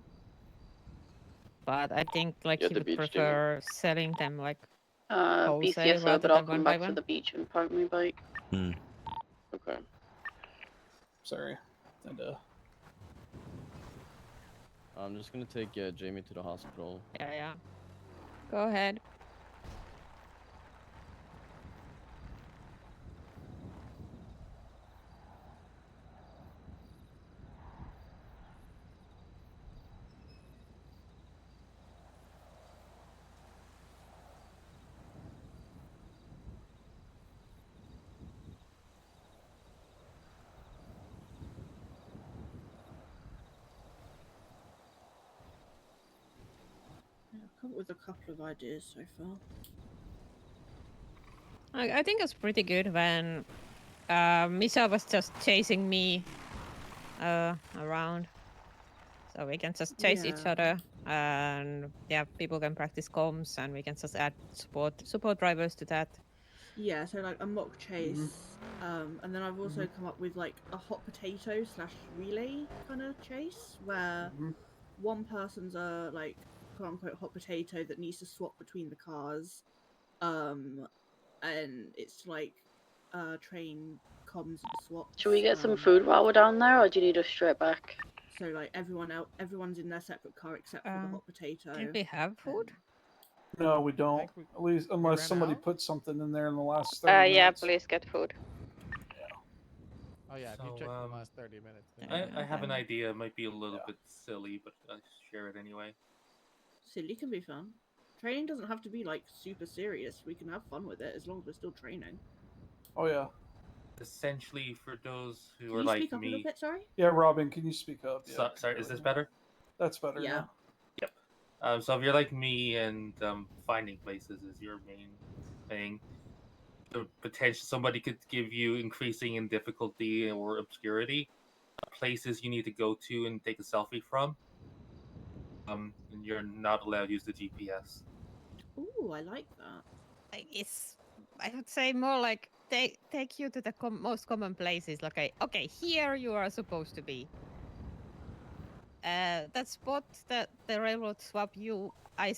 Speaker 5: But I think like
Speaker 14: Yeah,
Speaker 5: he
Speaker 14: the
Speaker 5: would
Speaker 14: beach,
Speaker 5: prefer selling them like wholesale
Speaker 13: BCSO,
Speaker 5: rather
Speaker 13: but I'll
Speaker 5: than one
Speaker 13: come
Speaker 5: by
Speaker 13: back to
Speaker 5: one.
Speaker 13: the beach and park my bike.
Speaker 14: Okay.
Speaker 10: Sorry. And
Speaker 14: I'm just gonna take Jamie to the hospital.
Speaker 5: Yeah. Go ahead.
Speaker 4: Yeah, I've come up with a couple of ideas so far.
Speaker 5: I think it's pretty good when Misha was just chasing me around. So we can just chase each
Speaker 4: Yeah.
Speaker 5: other, and yeah, people can practice comms, and we can just add support drivers to that.
Speaker 4: Yeah, so like a mock chase, and then I've also come up with like a hot potato / relay kind of chase where one person's a like quote unquote hot potato that needs to swap between the cars, and it's like train comms and swaps.
Speaker 13: Should we get some food while we're down there, or do you need us straight back?
Speaker 4: So like everyone's in their separate car except for the hot potato.
Speaker 5: Did we have food?
Speaker 10: no, we don't. At least unless
Speaker 7: ran
Speaker 10: somebody
Speaker 7: out?
Speaker 10: put something in there in the last 30
Speaker 2: Yeah,
Speaker 10: minutes.
Speaker 2: please get food.
Speaker 7: Oh yeah, if you
Speaker 15: So,
Speaker 7: checked the last 30 minutes. Then
Speaker 15: I have an idea. It might be a little bit silly, but I'll share it anyway.
Speaker 4: Silly can be fun. Training doesn't have to be like super serious. We can have fun with it as long as we're still training.
Speaker 10: Oh yeah.
Speaker 15: Essentially, for those who
Speaker 4: Can
Speaker 15: are
Speaker 4: you
Speaker 15: like
Speaker 4: speak up a
Speaker 15: me.
Speaker 4: little bit? Sorry.
Speaker 10: Yeah, Robin, can you speak up? Yeah.
Speaker 15: Sorry, is this better?
Speaker 10: That's better.
Speaker 4: Yeah.
Speaker 15: Yep. So if you're like me and finding places is your main thing, the potential somebody could give you increasing in difficulty or obscurity, places you need to go to and take a selfie from. And you're not allowed to use the GPS.
Speaker 4: Ooh, I like that.
Speaker 5: It's I would say more like take you to the most common places. Like okay, here you are supposed to be. That spot that the railroad swap I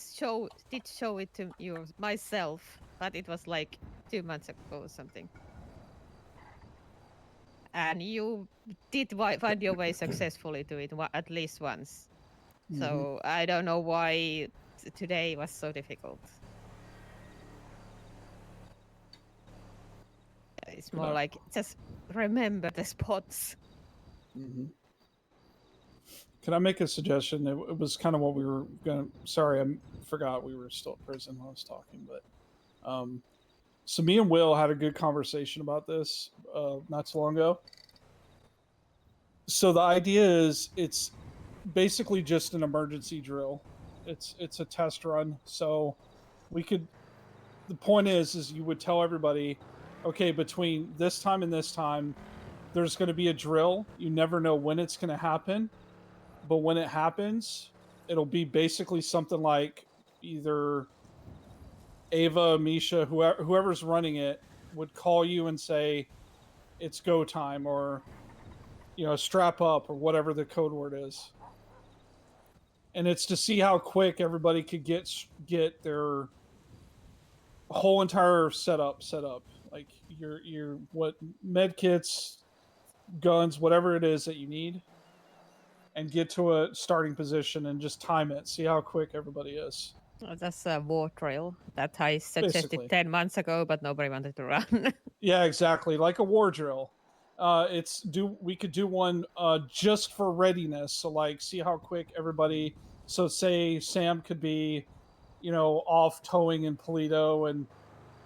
Speaker 5: did show it to you myself, but it was like 2 months ago or something. And you did find your way successfully to it at least once. So I don't know why today was so difficult. It's more like just remember the spots.
Speaker 10: Can I make a suggestion? It was kind of what we were gonna. Sorry, I forgot we were still at prison when I was talking, but so me and Will had a good conversation about this not so long ago. So the idea is it's basically just an emergency drill. It's a test run. So we could. The point is you would tell everybody, okay, between this time and this time, there's going to be a drill. You never know when it's going to happen, but when it happens, it'll be basically something like either Ava, Misha, whoever's running it would call you and say it's go time, or strap up, or whatever the code word is. And it's to see how quick everybody could get their whole entire setup like your what med kits, guns, whatever it is that you need, and get to a starting position and just time it. See how quick everybody is.
Speaker 5: That's a war drill that I suggested
Speaker 10: Basically.
Speaker 5: 10 months ago, but nobody wanted to run.
Speaker 10: Yeah, exactly. Like a war drill. We could do one just for readiness. So like see how quick everybody. So say Sam could be, off towing in Polito, and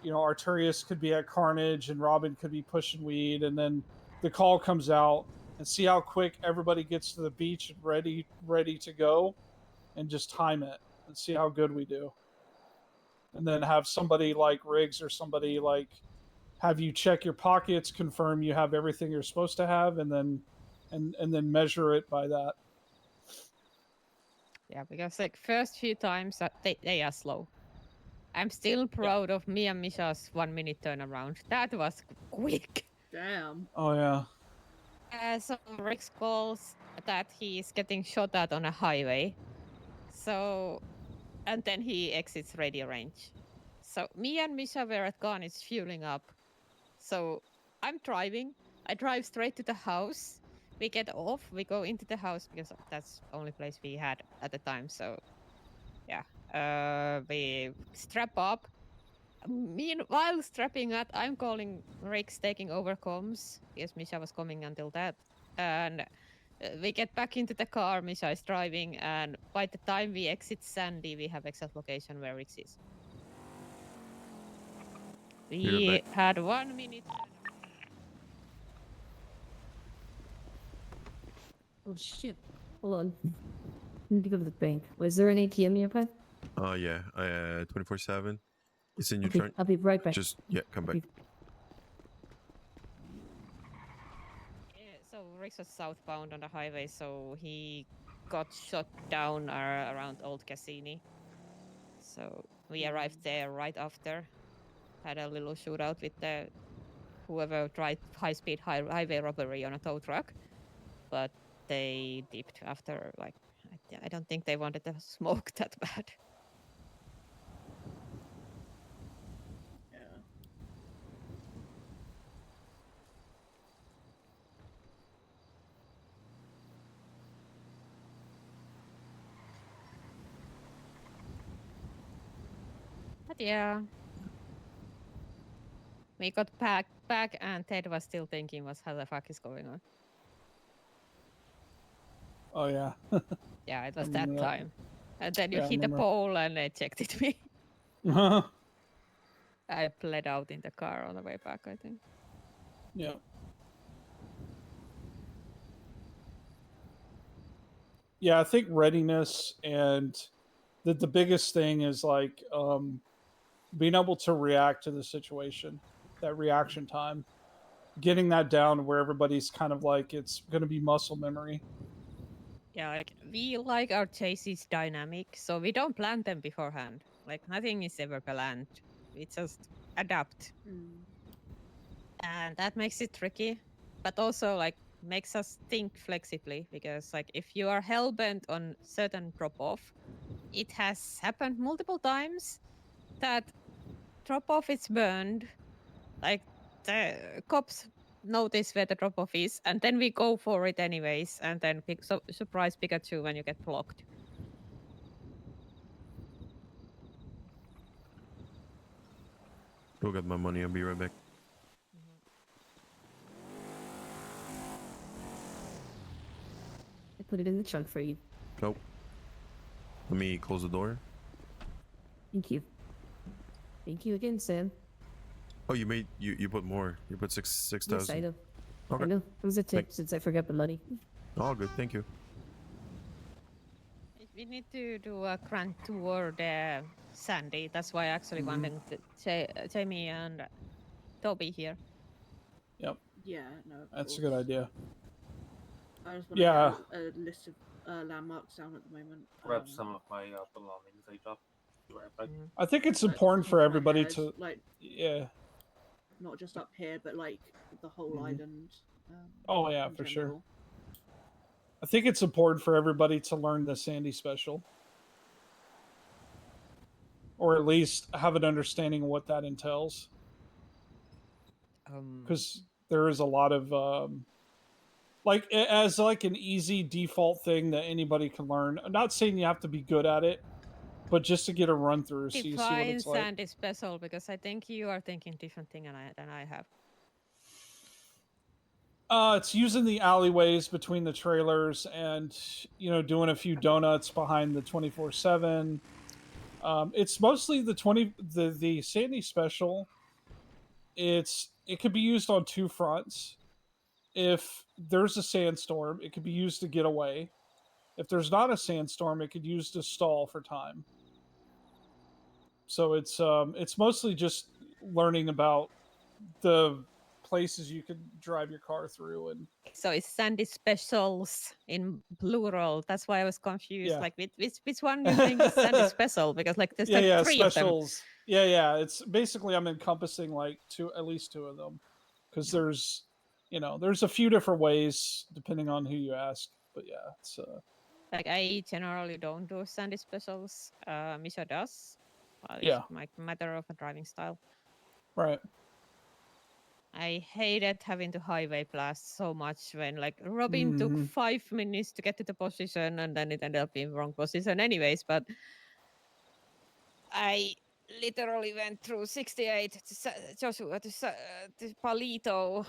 Speaker 10: Arturius could be at Carnage, and Robin could be pushing weed, and then the call comes out, and see how quick everybody gets to the beach and ready to go, and just time it and see how good we do. And then have somebody like Riggs or somebody like have you check your pockets, confirm you have everything you're supposed to have, and then measure it by that.
Speaker 5: Yeah, because like first few times they are slow. I'm still proud of me and Misha's 1 minute turnaround. That was quick.
Speaker 4: Damn.
Speaker 10: Oh yeah.
Speaker 5: So Rex calls that he's getting shot at on a highway. So, and then he exits radio range. So me and Misha were at Garnit's fueling up. So I'm driving. I drive straight to the house. We get off. We go into the house because that's the only place we had at the time. So, yeah, we strap up. Meanwhile, strapping up, I'm calling Rick's taking over comms because Misha was coming until that. And we get back into the car. Misha is driving, and by the time we exit Sandy, we have exact location where Rick is. We had 1 minute.
Speaker 16: Oh shit! Hold on. I need to go to the bank. Was there an ATM nearby?
Speaker 1: Yeah, 24/7. It's in your
Speaker 16: Okay,
Speaker 1: trunk.
Speaker 16: I'll be right back.
Speaker 1: Just come back.
Speaker 5: Yeah, so Rick was southbound on the highway, so he got shot down around Old Cassini. So we arrived there right after. Had a little shootout with the whoever tried high-speed highway robbery on a tow truck, but they dipped after. Like, I don't think they wanted to smoke that bad.
Speaker 4: Yeah.
Speaker 5: But yeah, we got back, and Ted was still thinking, "What the fuck is going on?"
Speaker 10: Oh yeah.
Speaker 5: Yeah, it was that time. And then you
Speaker 10: Yeah, I
Speaker 5: hit a
Speaker 10: remember.
Speaker 5: pole and ejected me.
Speaker 10: Uh-huh.
Speaker 5: I bled out in the car on the way back, I think.
Speaker 10: Yeah. Yeah, I think readiness, and the biggest thing is like being able to react to the situation, that reaction time, getting that down where everybody's kind of like it's going to be muscle memory.
Speaker 5: Yeah, like we like our chases dynamic, so we don't plan them beforehand. Like nothing is ever planned. We just adapt. And that makes it tricky, but also like makes us think flexibly, because like if you are hell-bent on certain drop-off, it has happened multiple times that drop-off is burned. Like the cops notice where the drop-off is, and then we go for it anyways, and then surprise Pikachu when you get blocked.
Speaker 1: Go get my money. I'll be right back.
Speaker 16: I put it in the trunk for you.
Speaker 1: Nope. Let me close the door.
Speaker 16: Thank you. Thank you again, Sam.
Speaker 1: Oh, you put more. You put 6,000.
Speaker 16: Yes, I know.
Speaker 1: Okay.
Speaker 16: I know. It was a tip since I forgot the money.
Speaker 1: All good. Thank you.
Speaker 5: We need to do a grand tour there, Sandy. That's why I actually wanted Jamie and Toby here.
Speaker 10: Yep.
Speaker 4: Yeah, no.
Speaker 10: That's a good idea.
Speaker 4: I just want
Speaker 10: Yeah.
Speaker 4: to get a list of landmarks down at the moment.
Speaker 15: Grab some of my belongings I dropped. Be right back.
Speaker 10: I think it's
Speaker 4: Like,
Speaker 10: important
Speaker 4: top
Speaker 10: for
Speaker 4: of my
Speaker 10: everybody
Speaker 4: head,
Speaker 10: to
Speaker 4: like
Speaker 10: yeah.
Speaker 4: not just up here, but like the whole
Speaker 10: Mhm.
Speaker 4: island.
Speaker 10: Oh yeah,
Speaker 4: in
Speaker 10: for sure.
Speaker 4: general.
Speaker 10: I think it's important for everybody to learn the Sandy special. or at least have an understanding of what that entails. Because there is a lot of like as like an easy default thing that anybody can learn. I'm not saying you have to be good at it, but just to get a run through so you see what
Speaker 5: Define
Speaker 10: it's like.
Speaker 5: sand is special because I think you are thinking different thing than I have.
Speaker 10: It's using the alleyways between the trailers and doing a few donuts behind the 24/7. It's mostly the Sandy special. It could be used on two fronts. If there's a sandstorm, it could be used to get away. If there's not a sandstorm, it could use to stall for time. So it's mostly just learning about the places you could drive your car through and
Speaker 5: So it's sandy specials in plural. That's why I was confused.
Speaker 10: Yeah.
Speaker 5: Like which one you think is sandy special? Because like there's like three
Speaker 10: specials. Yeah. It's basically I'm encompassing like at least two of them, because there's a few different ways depending on who you ask. But yeah, it's
Speaker 5: like I generally don't do sandy specials. Misha does. Well, it's
Speaker 10: Yeah.
Speaker 5: like matter of a driving style.
Speaker 10: Right.
Speaker 5: I hated having to highway blast so much when like Robin took
Speaker 10: Mhm.
Speaker 5: 5 minutes to get to the position and then it ended up being wrong position anyways. But I literally went through 68 to Joshua to Palito,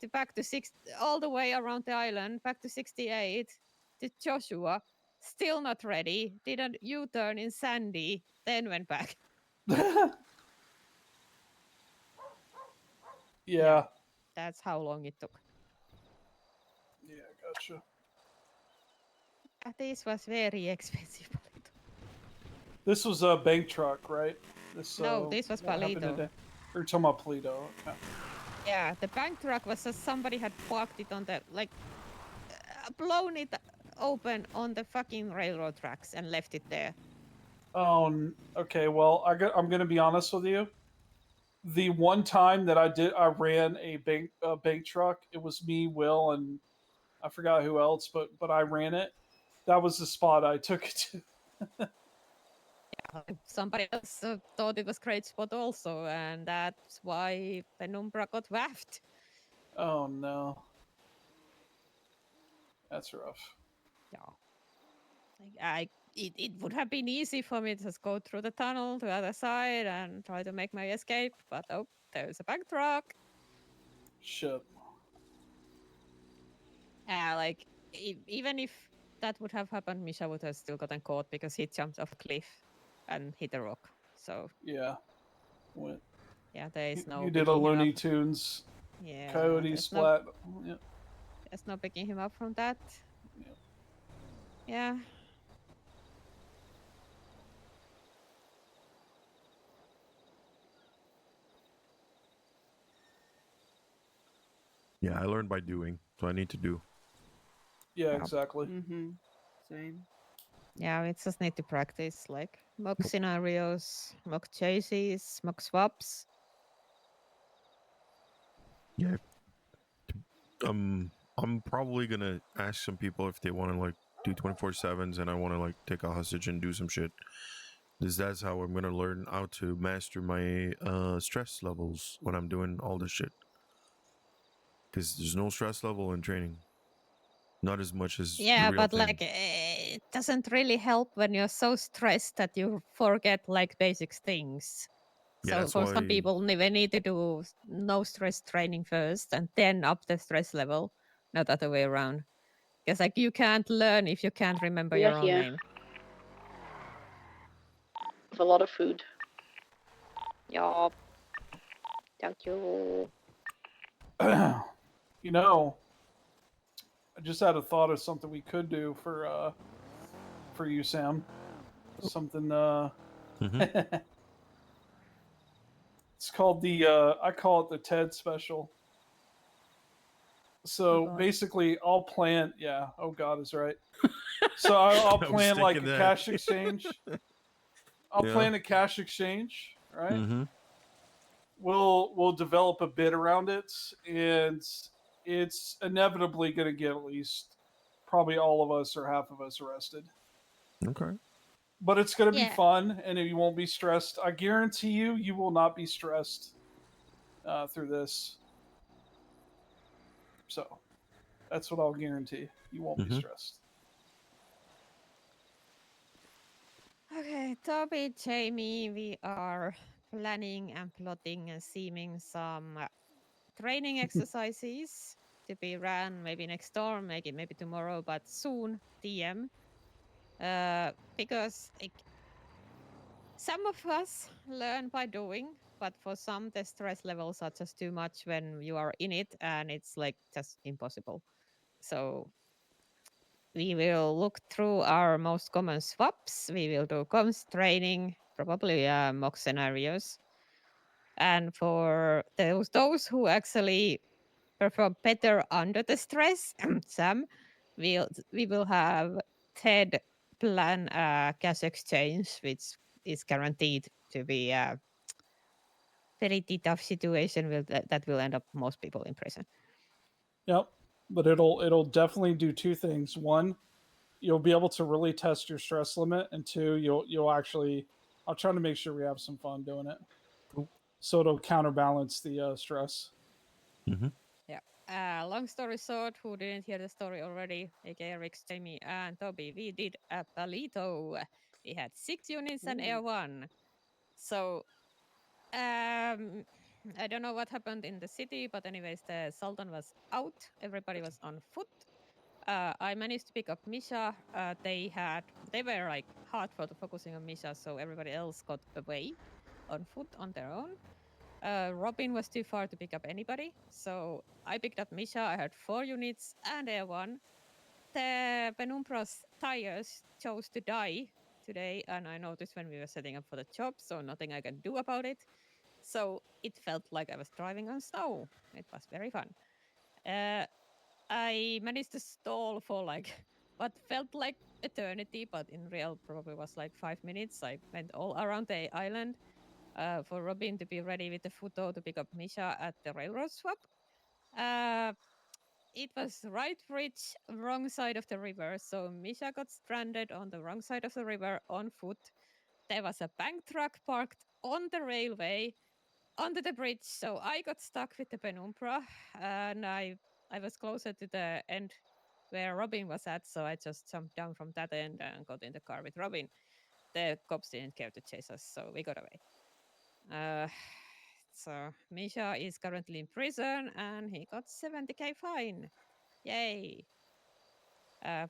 Speaker 5: to back to all the way around the island, back to 68 to Joshua. Still not ready. Did a U-turn in Sandy, then went back.
Speaker 10: Yeah.
Speaker 5: That's how long it took.
Speaker 10: Yeah, gotcha.
Speaker 5: This was very expensive.
Speaker 10: This was a bank truck, right?
Speaker 5: No, this was
Speaker 10: what happened
Speaker 5: Palito.
Speaker 10: today? We're talking about Palito. Okay.
Speaker 5: Yeah, the bank truck was just somebody had parked it on the blown it open on the fucking railroad tracks and left it there.
Speaker 10: Okay. Well, I'm gonna be honest with you. The one time that I ran a bank truck. It was me, Will, and I forgot who else, but I ran it. That was the spot I took it to.
Speaker 5: Somebody else thought it was great spot also, and that's why Penumbra got waffed.
Speaker 10: Oh no, that's rough.
Speaker 5: Yeah, it would have been easy for me to just go through the tunnel to the other side and try to make my escape, but oh, there's a bank truck.
Speaker 10: Shit.
Speaker 5: Like even if that would have happened, Misha would have still gotten caught because he jumped off a cliff and hit a rock. So
Speaker 10: Yeah. What?
Speaker 5: yeah, there is no.
Speaker 10: You did a
Speaker 5: picking him
Speaker 10: Looney
Speaker 5: up.
Speaker 10: Tunes.
Speaker 5: Yeah,
Speaker 10: Coyote
Speaker 5: there's
Speaker 10: splat.
Speaker 5: No,
Speaker 10: Yeah.
Speaker 5: there's no picking him up from that. Yeah.
Speaker 1: Yeah, I learned by doing, so I need to do.
Speaker 10: Yeah, exactly.
Speaker 4: Mm-hmm. Same.
Speaker 5: Yeah, we just need to practice like mock scenarios, mock chases, mock swaps.
Speaker 1: Yeah. I'm probably gonna ask some people if they want to like do 24/7s, and I want to like take a hostage and do some shit. Because that's how I'm gonna learn how to master my stress levels when I'm doing all this shit. Because there's no stress level in training, not as much as the
Speaker 5: Yeah,
Speaker 1: real
Speaker 5: but
Speaker 1: thing.
Speaker 5: like it doesn't really help when you're so stressed that you forget like basic things.
Speaker 1: Yeah,
Speaker 5: So
Speaker 1: that's
Speaker 5: for some
Speaker 1: why-
Speaker 5: people, they need to do no stress training first and then up the stress level, not the other way around. Because like you can't learn if you can't remember
Speaker 13: We
Speaker 5: your
Speaker 13: are
Speaker 5: own
Speaker 13: here.
Speaker 5: name.
Speaker 13: With a lot of food.
Speaker 2: Yeah. Thank you.
Speaker 10: You know, I just had a thought of something we could do for you, Sam. Something it's called I call it the TED special. So
Speaker 16: God.
Speaker 10: basically, I'll plan. Yeah. Oh God is right. So I'll
Speaker 1: I was
Speaker 10: plan like a
Speaker 1: thinking that.
Speaker 10: cash exchange. I'll
Speaker 1: Yeah.
Speaker 10: plan a cash exchange, right?
Speaker 1: Mm-hmm.
Speaker 10: We'll develop a bid around it, and it's inevitably going to get at least probably all of us or half of us arrested.
Speaker 1: Okay.
Speaker 10: but it's going to be
Speaker 5: Yeah.
Speaker 10: fun, and you won't be stressed. I guarantee you, you will not be stressed through this. So that's what I'll guarantee. You won't be stressed.
Speaker 5: Okay, Toby, Jamie, we are planning and plotting and seaming some training exercises to be run maybe next storm, maybe tomorrow, but soon TM. Because like, some of us learn by doing, but for some the stress levels are just too much when you are in it, and it's like just impossible. So we will look through our most common swaps. We will do comms training, probably mock scenarios. And for those who actually perform better under the stress, Sam, we will have TED plan cash exchange, which is guaranteed to be a very tough situation that will end up most people in prison.
Speaker 10: Yep, but it'll definitely do two things. One, you'll be able to really test your stress limit, and two, you'll actually. I'll try to make sure we have some fun doing it.
Speaker 1: Cool.
Speaker 10: So it'll counterbalance the stress.
Speaker 5: Yeah. Long story short, who didn't hear the story already, aka Rex, Jamie, and Toby, we did a palito. We had 6 units and Air 1. So, I don't know what happened in the city, but anyways, the Sultan was out. Everybody was on foot. I managed to pick up Misha. They were like hard for focusing on Misha, so everybody else got away on foot on their own. Robin was too far to pick up anybody, so I picked up Misha. I had 4 units and Air 1. The Penumbra's tires chose to die today, and I noticed when we were setting up for the job, so nothing I can do about it. So it felt like I was driving on snow. It was very fun. I managed to stall for like what felt like eternity, but in real probably was like 5 minutes. I went all around the island for Robin to be ready with the photo to pick up Misha at the railroad swap. It was right bridge, wrong side of the river. So Misha got stranded on the wrong side of the river on foot. There was a bank truck parked on the railway under the bridge. So I got stuck with the Penumbra, and I was closer to the end where Robin was at. So I just jumped down from that end and got in the car with Robin. The cops didn't care to chase us, so we got away. So Misha is currently in prison, and he got 70K fine. Yay!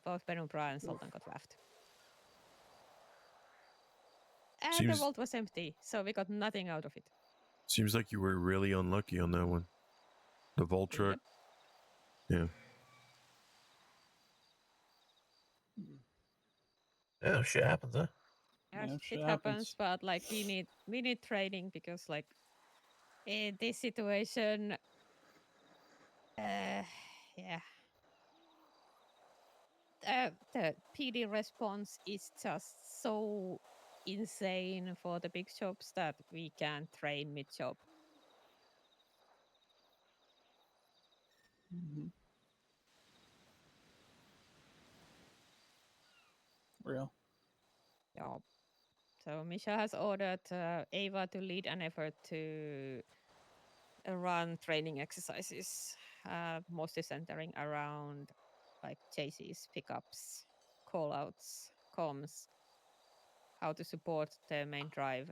Speaker 5: Both Penumbra and Sultan got left. And the vault was empty, so we got nothing out of it.
Speaker 1: Seems like you were really unlucky on that one. The vault truck. Yeah.
Speaker 12: Oh, shit happens, huh?
Speaker 5: Yeah, shit happens, but like we need training because like in this situation, yeah, the PD response is just so insane for the big shops that we can't train mid shop.
Speaker 10: Real.
Speaker 5: Yeah. So Misha has ordered Ava to lead an effort to run training exercises, mostly centering around like chases, pickups, callouts, comms, how to support the main drive.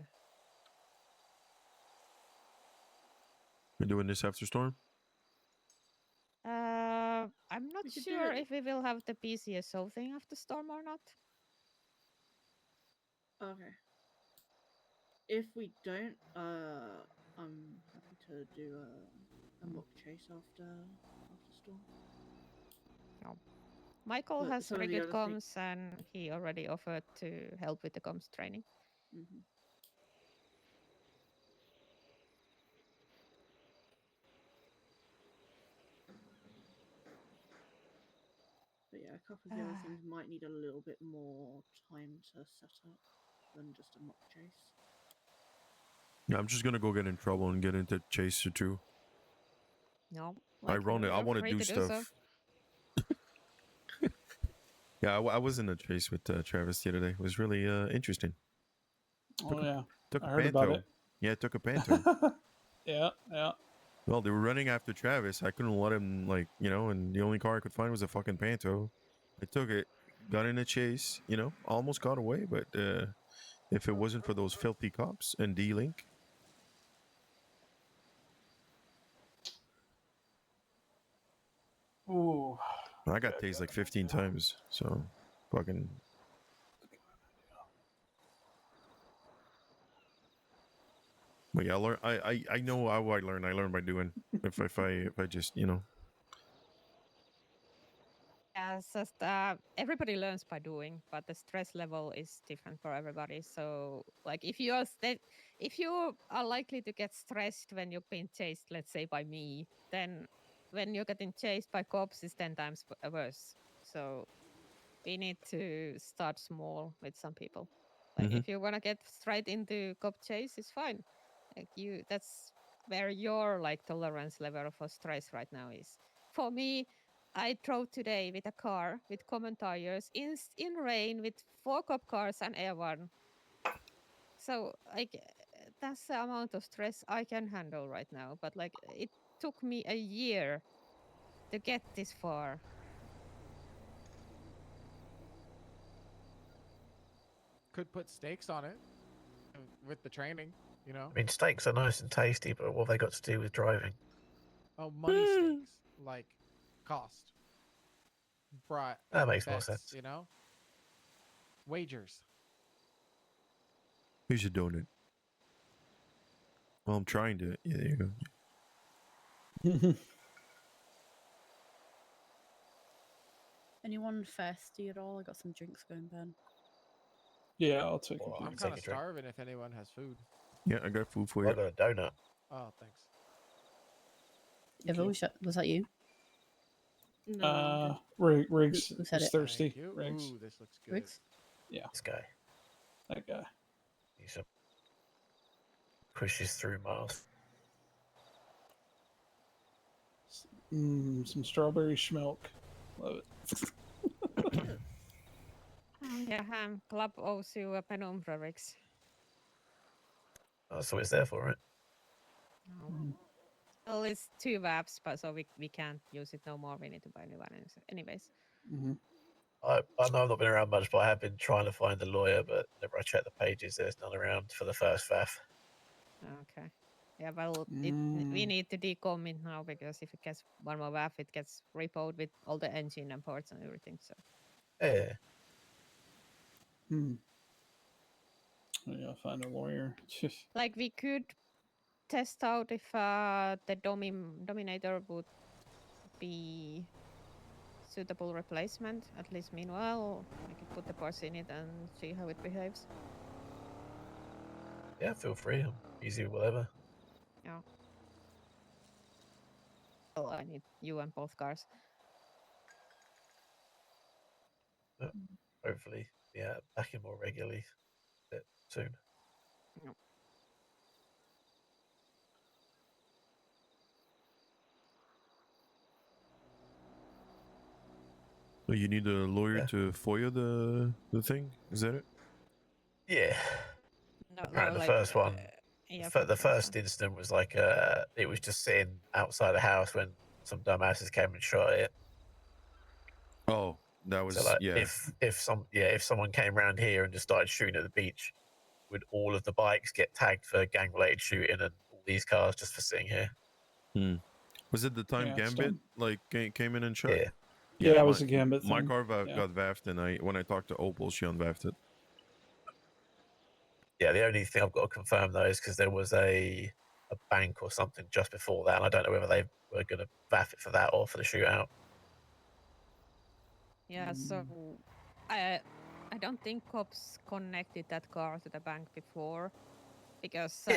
Speaker 1: We're doing this after storm?
Speaker 5: I'm not
Speaker 4: We could do
Speaker 5: sure
Speaker 4: it.
Speaker 5: if we will have the PCSO thing after storm or not.
Speaker 4: Okay. If we don't, I'm happy to do a mock chase after storm.
Speaker 5: No. Michael
Speaker 4: But
Speaker 5: has
Speaker 4: some
Speaker 5: very
Speaker 4: of the
Speaker 5: good
Speaker 4: other things.
Speaker 5: comms, and he already offered to help with the comms training.
Speaker 4: Mm-hmm. But yeah, a couple of the other things might need a little bit more time to set up than just a mock chase.
Speaker 1: Yeah, I'm just gonna go get in trouble and get into Chaser too.
Speaker 5: No,
Speaker 1: I run it. I
Speaker 5: you're
Speaker 1: want to
Speaker 5: free
Speaker 1: do
Speaker 5: to do so.
Speaker 1: stuff. Yeah, I was in a chase with Travis the other day. It was really interesting.
Speaker 10: Oh yeah,
Speaker 1: Took a
Speaker 10: I heard about
Speaker 1: panto.
Speaker 10: it.
Speaker 1: Yeah, took a panto.
Speaker 10: Yeah, yeah.
Speaker 1: Well, they were running after Travis. I couldn't let him, like, and the only car I could find was a fucking panto. I took it, got in a chase, almost got away, but if it wasn't for those filthy cops and D-Link,
Speaker 10: Ooh.
Speaker 1: I got tased like 15 times. So, fucking. But yeah, I know how I learn. I learn by doing. If I just
Speaker 5: Yeah, it's just everybody learns by doing, but the stress level is different for everybody. So, like, if you are likely to get stressed when you're being chased, let's say by me, then when you're getting chased by cops, is 10 times worse. So, we need to start small with some people. Like,
Speaker 1: Mhm.
Speaker 5: if you want to get straight into cop chase, it's fine. Like, that's where your like tolerance level for stress right now is. For me, I drove today with a car with common tires in rain with 4 cop cars and air one. So like that's the amount of stress I can handle right now. But like it took me a year to get this far.
Speaker 7: Could put stakes on it with the training, you know?
Speaker 12: I mean, steaks are nice and tasty, but what have they got to do with driving?
Speaker 7: Oh, money stakes, like cost. Brought
Speaker 12: That makes more
Speaker 7: bets,
Speaker 12: sense.
Speaker 7: you know? Wagers.
Speaker 1: Here's your donut. Well, I'm trying to. Yeah, there you go.
Speaker 13: Anyone thirsty at all? I got some drinks going, Ben.
Speaker 10: Yeah, I'll take
Speaker 12: Well,
Speaker 10: a
Speaker 7: I'm
Speaker 10: few.
Speaker 7: kind of starving if anyone has food.
Speaker 1: Yeah, I got food for
Speaker 12: I
Speaker 1: you.
Speaker 12: got a donut.
Speaker 7: Oh, thanks.
Speaker 13: Eva, was that you?
Speaker 4: No, I'm good.
Speaker 10: Riggs
Speaker 13: Who said
Speaker 10: was
Speaker 13: it?
Speaker 10: thirsty.
Speaker 7: Thank you.
Speaker 10: Riggs.
Speaker 7: Ooh, this looks good.
Speaker 13: Riggs?
Speaker 10: Yeah,
Speaker 12: This guy.
Speaker 10: that guy.
Speaker 12: He pushes through miles.
Speaker 10: Some strawberry schmilk. Love it.
Speaker 5: Yeah, club owes you a penumbra, Rix.
Speaker 12: That's what it's there for, right?
Speaker 5: No. Well, it's 2 VAPs, but so we can't use it no more. We need to buy new one anyways.
Speaker 10: Mm-hmm.
Speaker 12: I know I've not been around much, but I have been trying to find a lawyer, but whenever I check the pages, there's none around for the first FAF.
Speaker 5: Okay. Yeah, well, we need to decom it now because if it gets one more VAF, it gets repoed with all the engine and parts and everything. So.
Speaker 12: Yeah.
Speaker 10: Yeah, find a lawyer.
Speaker 5: Like we could test out if the Dominator would be suitable replacement. At least meanwhile, I could put the parts in it and see how it behaves.
Speaker 12: Yeah, feel free. I'm easy with whatever.
Speaker 5: Yeah. Well, I need you and both cars.
Speaker 12: But hopefully, yeah, back in more regularly soon.
Speaker 5: No.
Speaker 1: So you need a lawyer to FOIA the thing? Is that it?
Speaker 12: Yeah.
Speaker 5: No,
Speaker 12: Apparently, the
Speaker 5: like,
Speaker 12: first one,
Speaker 5: yeah,
Speaker 12: the first incident was like it was just sitting outside the house when some dumbasses came and shot it.
Speaker 1: Oh, that was
Speaker 12: So like,
Speaker 1: yeah.
Speaker 12: if someone came around here and just started shooting at the beach, would all of the bikes get tagged for gang related shooting and all these cars just for sitting here?
Speaker 1: Was it the time
Speaker 10: Yeah, it's
Speaker 1: Gambit
Speaker 10: dumb.
Speaker 1: like came in and shot?
Speaker 12: Yeah.
Speaker 10: Yeah, it was a Gambit
Speaker 1: My
Speaker 10: thing.
Speaker 1: car
Speaker 10: Yeah.
Speaker 1: got vaffed, and when I talked to Opal, she unvaffed it.
Speaker 12: Yeah, the only thing I've got to confirm though is because there was a bank or something just before that, and I don't know whether they were going to vaff it for that or for the shootout.
Speaker 5: Yeah, so I don't think cops connected that car to the bank before because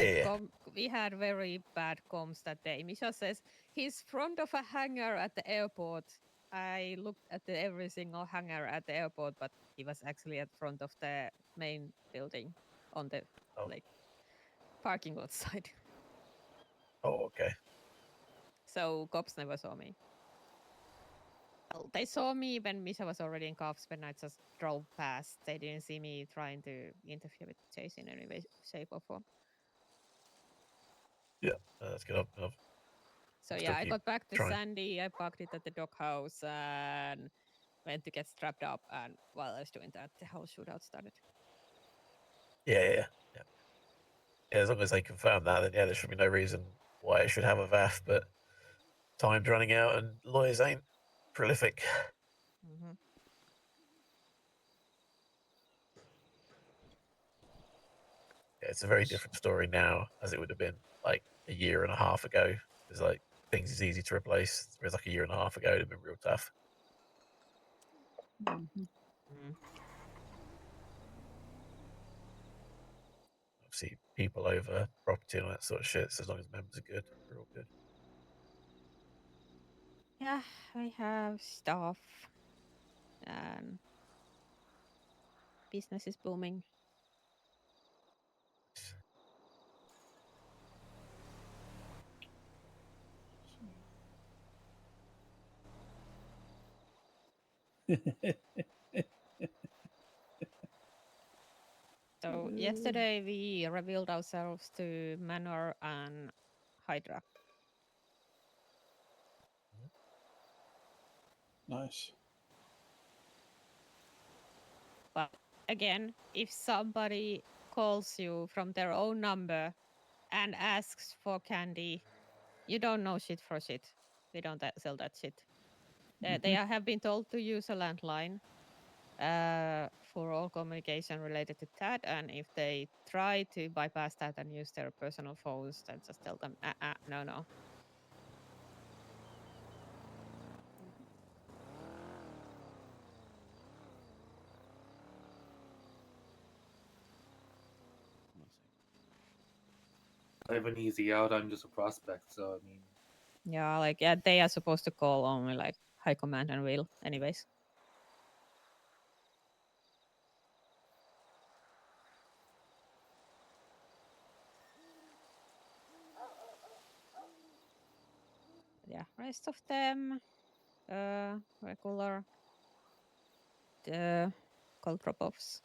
Speaker 5: we had very bad comms that day. Misha says he's front of a hangar at the airport. I looked at every single hangar at the airport, but he was actually at front of the main building on the like parking lot side.
Speaker 12: Oh, okay.
Speaker 5: So cops never saw me. Well, they saw me when Misha was already in cuffs when I just drove past. They didn't see me trying to interfere with the chase in any way, shape, or form.
Speaker 12: Yeah, that's good. I've
Speaker 5: So
Speaker 12: still
Speaker 5: yeah, I
Speaker 12: keep
Speaker 5: got back to
Speaker 12: trying.
Speaker 5: Sandy. I parked it at the doghouse and went to get strapped up. And while I was doing that, the whole shootout started.
Speaker 12: Yeah. As long as they confirm that, then yeah, there should be no reason why it should have a VAF. But time's running out, and lawyers ain't prolific.
Speaker 5: Mm-hmm.
Speaker 12: Yeah, it's a very different story now as it would have been like a year and a half ago. It's like things is easy to replace. Whereas like a year and a half ago, it'd have been real tough.
Speaker 4: Mm-hmm.
Speaker 5: Mm.
Speaker 12: Obviously, people over property and all that sort of shit. So as long as members are good, we're all good.
Speaker 5: Yeah, I have stuff. And business is booming. So yesterday we revealed ourselves to Manor and Hydra.
Speaker 10: Nice.
Speaker 5: But again, if somebody calls you from their own number and asks for candy, you don't know shit for shit. We don't sell that shit. They have been told to use a landline for all communication related to that. And if they try to bypass that and use their personal phones, then just tell them, no.
Speaker 15: I have an easy out. I'm just a prospect, so I mean,
Speaker 5: Yeah, they are supposed to call only like high command and will, anyways. Yeah, rest of them, regular, the cold drop-offs.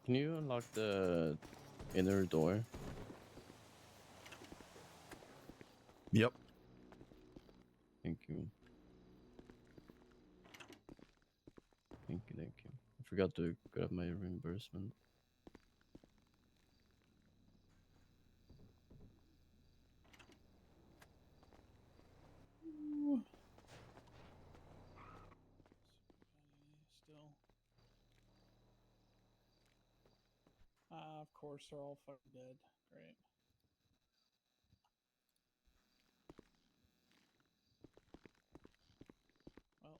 Speaker 14: Can you unlock the inner door?
Speaker 1: Yep.
Speaker 14: Thank you. Thank you. I forgot to grab my reimbursement.
Speaker 10: Still. Of course, they're all fucking dead. Great. Well.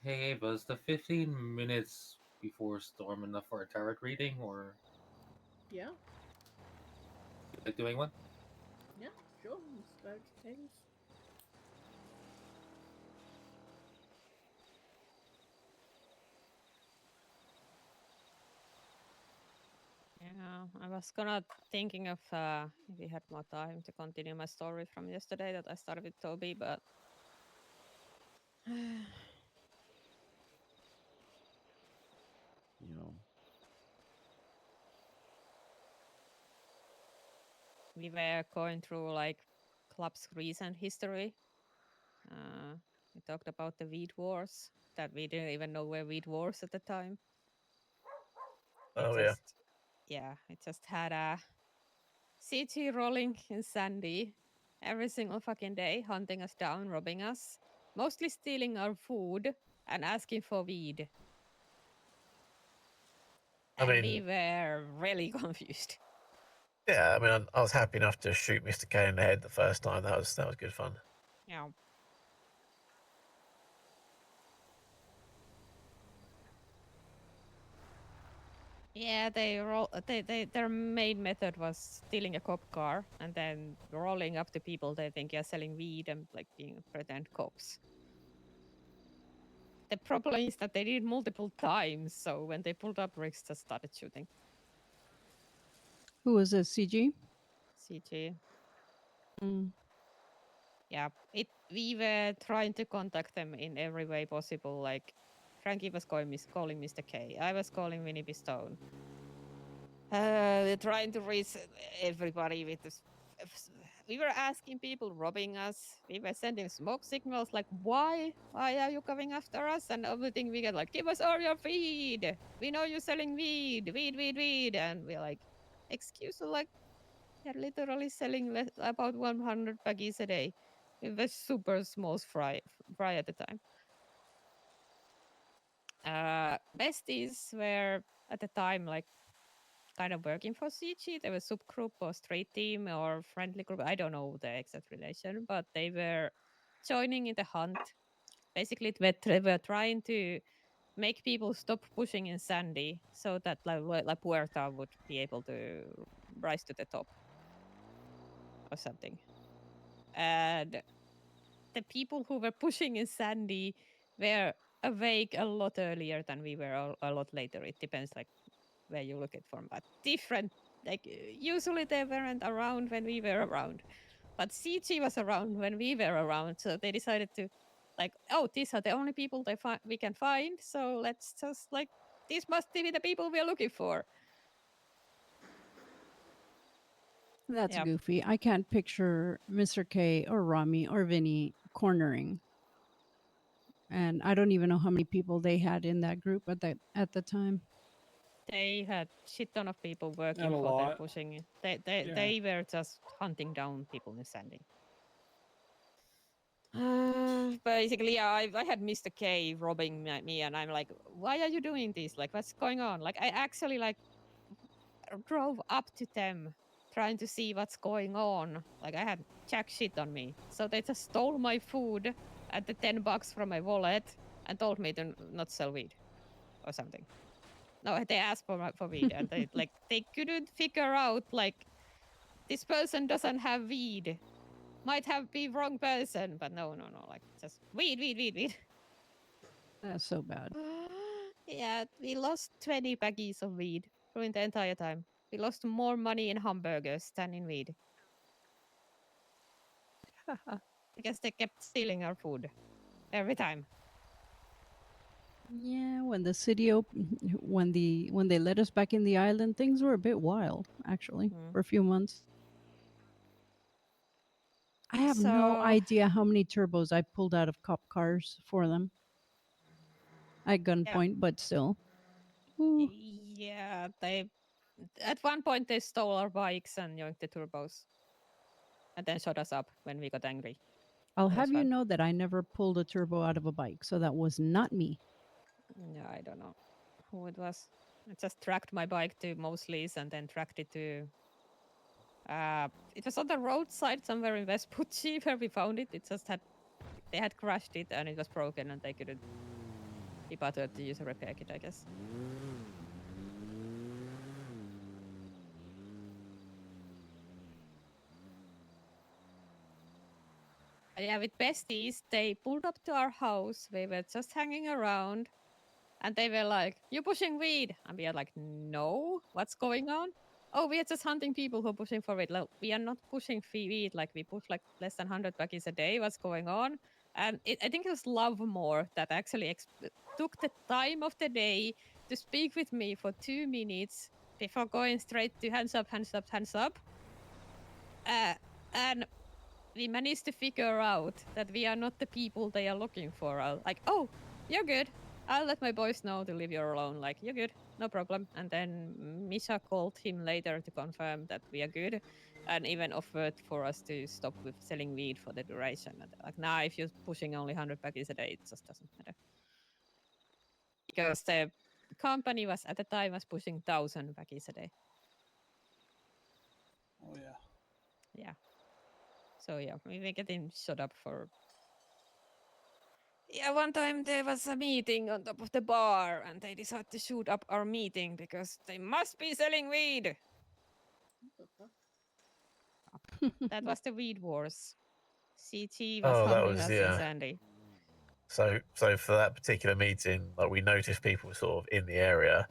Speaker 15: hey, was the 15 minutes before storm enough for a tarot reading, or
Speaker 4: Yeah,
Speaker 15: you like doing one?
Speaker 4: yeah, sure. Spare things.
Speaker 5: Yeah, I was gonna thinking of if we had more time to continue my story from yesterday that I started with Toby, but
Speaker 14: Yeah.
Speaker 5: we were going through like club's recent history. We talked about the weed wars that we didn't even know were weed wars at the time.
Speaker 12: Oh
Speaker 5: Yeah, it just had a CT rolling in Sandy every single fucking day, hunting us down, robbing us, mostly stealing our food and asking for weed.
Speaker 12: I
Speaker 5: And
Speaker 12: mean,
Speaker 5: we were really confused.
Speaker 12: yeah, I mean, I was happy enough to shoot Mr. K in the head the first time. That was good fun.
Speaker 5: Yeah. Yeah, their main method was stealing a cop car and then rolling up to people they think are selling weed and like being pretend cops. The problem is that they did multiple times, so when they pulled up, Rix just started shooting.
Speaker 17: Who was this? CG?
Speaker 5: CG.
Speaker 17: Mm.
Speaker 5: Yeah, we were trying to contact them in every way possible. Like Frankie was calling Mr. K. I was calling Winnie Stone. We're trying to reach everybody with this. We were asking people robbing us. We were sending smoke signals like, why? Why are you coming after us? And everything we get like, give us all your feed. We know you're selling weed, weed. And we're like, excuse me, like, they're literally selling about 100 baggies a day. It was super small fry at the time. Besties were at the time like kind of working for CG. They were subgroup or street team or friendly group. I don't know the exact relation, but they were joining in the hunt. Basically, they were trying to make people stop pushing in Sandy so that La Puerta would be able to rise to the top or something. And the people who were pushing in Sandy were awake a lot earlier than we were, a lot later. It depends like where you look at from, but different. Like usually they weren't around when we were around, but CG was around when we were around. So they decided to, like, oh, these are the only people we can find. So let's just like these must be the people we are looking for.
Speaker 17: That's
Speaker 5: Yep.
Speaker 17: goofy. I can't picture Mr. K or Rami or Vinny cornering. And I don't even know how many people they had in that group at the time.
Speaker 5: They had shit ton of people working
Speaker 10: And a
Speaker 5: for them
Speaker 10: lot.
Speaker 5: pushing it.
Speaker 10: Yeah.
Speaker 5: They were just hunting down people in Sandy. Basically, yeah, I had Mr. K robbing me, and I'm like, why are you doing this? Like, what's going on? Like, I actually like drove up to them trying to see what's going on. Like, I had jack shit on me, so they just stole my food and the $10 from my wallet and told me to not sell weed or something. No, they asked for weed, and they couldn't figure out like this person doesn't have weed. Might have be wrong person, but no, like just weed.
Speaker 17: That's so bad.
Speaker 5: Yeah, we lost 20 baggies of weed during the entire time. We lost more money in hamburgers than in weed. Because they kept stealing our food every time.
Speaker 17: Yeah, when the city when they let us back in the island, things were a bit wild actually for a few months. I have no
Speaker 5: So-
Speaker 17: idea how many turbos I pulled out of cop cars for them at gunpoint, but still. Ooh.
Speaker 5: Yeah, they at one point they stole our bikes and yoinked the turbos. And then shot us up when we got angry.
Speaker 17: I'll
Speaker 5: That was
Speaker 17: have you
Speaker 5: fun.
Speaker 17: know that I never pulled a turbo out of a bike, so that was not me.
Speaker 5: Yeah, I don't know who it was. I just tracked my bike to Mosley's and then tracked it to it was on the roadside somewhere in Vespucci where we found it. It just they had crashed it and it was broken and they couldn't be bothered to use a repair kit, I guess. Yeah, with besties, they pulled up to our house. We were just hanging around and they were like, "You pushing weed?" And we are like, "No, what's going on?" "Oh, we are just hunting people who are pushing for weed." Like, we are not pushing weed. Like, we push like less than 100 baggies a day. What's going on? And I think it was Love More that actually took the time of the day to speak with me for 2 minutes before going straight to hands up. And we managed to figure out that we are not the people they are looking for. Like, "Oh, you're good. I'll let my boys know to leave you alone." Like, "You're good, no problem." And then Misha called him later to confirm that we are good and even offered for us to stop with selling weed for the duration. And like, nah, if you're pushing only 100 packages a day, it just doesn't matter. Because company was at the time was pushing 1,000 vackies a day.
Speaker 10: Oh yeah.
Speaker 5: Yeah. So yeah, we were getting shut up for. Yeah, one time there was a meeting on top of the bar, and they decided to shoot up our meeting because they must be selling weed. That was the weed wars. CT was
Speaker 12: Oh, that
Speaker 5: humping
Speaker 12: was
Speaker 5: us in Sandy.
Speaker 12: So for that particular meeting, like we noticed people sort of in the area,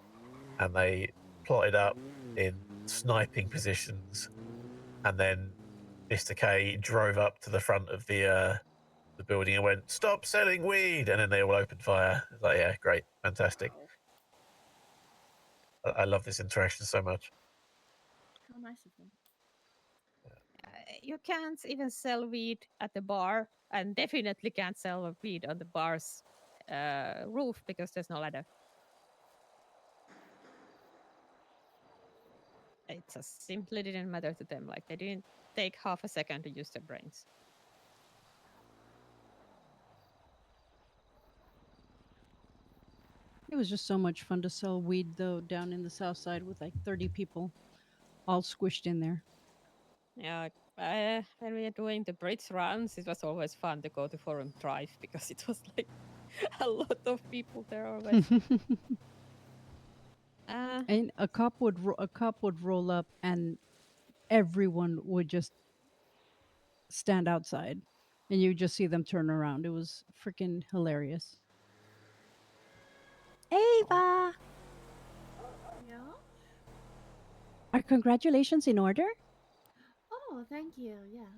Speaker 12: and they plotted up in sniping positions, and then Mr. K drove up to the front of the building and went, "Stop selling weed!" And then they all opened fire. It's like, yeah, great, fantastic. I love this interaction so much.
Speaker 4: How nice of them.
Speaker 5: You can't even sell weed at the bar, and definitely can't sell weed on the bar's roof because there's no ladder. It just simply didn't matter to them. Like, they didn't take half a second to use their brains.
Speaker 17: It was just so much fun to sell weed though down in the south side with like 30 people all squished in there.
Speaker 5: Yeah, when we were doing the bridge runs, it was always fun to go to Forum Drive because it was like a lot of people there always.
Speaker 17: And a cop would roll up and everyone would just stand outside and you would just see them turn around. It was freaking hilarious. Ava,
Speaker 4: Yeah.
Speaker 17: are congratulations in order?
Speaker 4: Oh, thank you. Yes.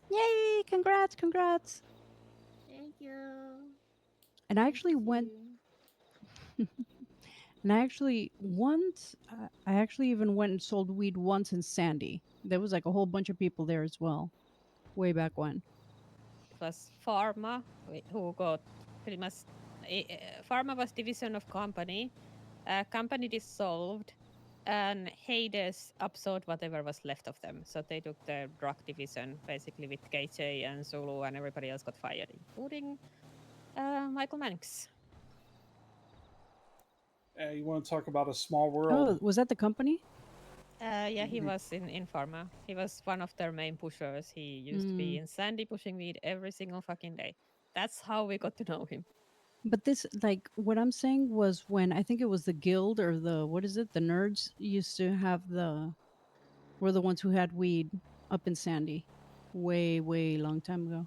Speaker 17: Yay, congrats.
Speaker 4: Thank you.
Speaker 17: And I actually went and I actually even went and sold weed once in Sandy. There was like a whole bunch of people there as well, way back when.
Speaker 5: It was Pharma who got pretty much. Pharma was division of company. Company dissolved, and Hades absorbed whatever was left of them. So they took the drug division basically with KJ and Zulu, and everybody else got fired, including Michael Mannix.
Speaker 10: You want to talk about a small world?
Speaker 17: Oh, was that the company?
Speaker 5: Yeah, he was in Pharma. He was one of their main pushers. He used to be in Sandy pushing weed every single fucking day. That's how we got to know him.
Speaker 17: But this, like, what I'm saying was when I think it was the guild or what is it? The nerds used to have were the ones who had weed up in Sandy way, way long time ago.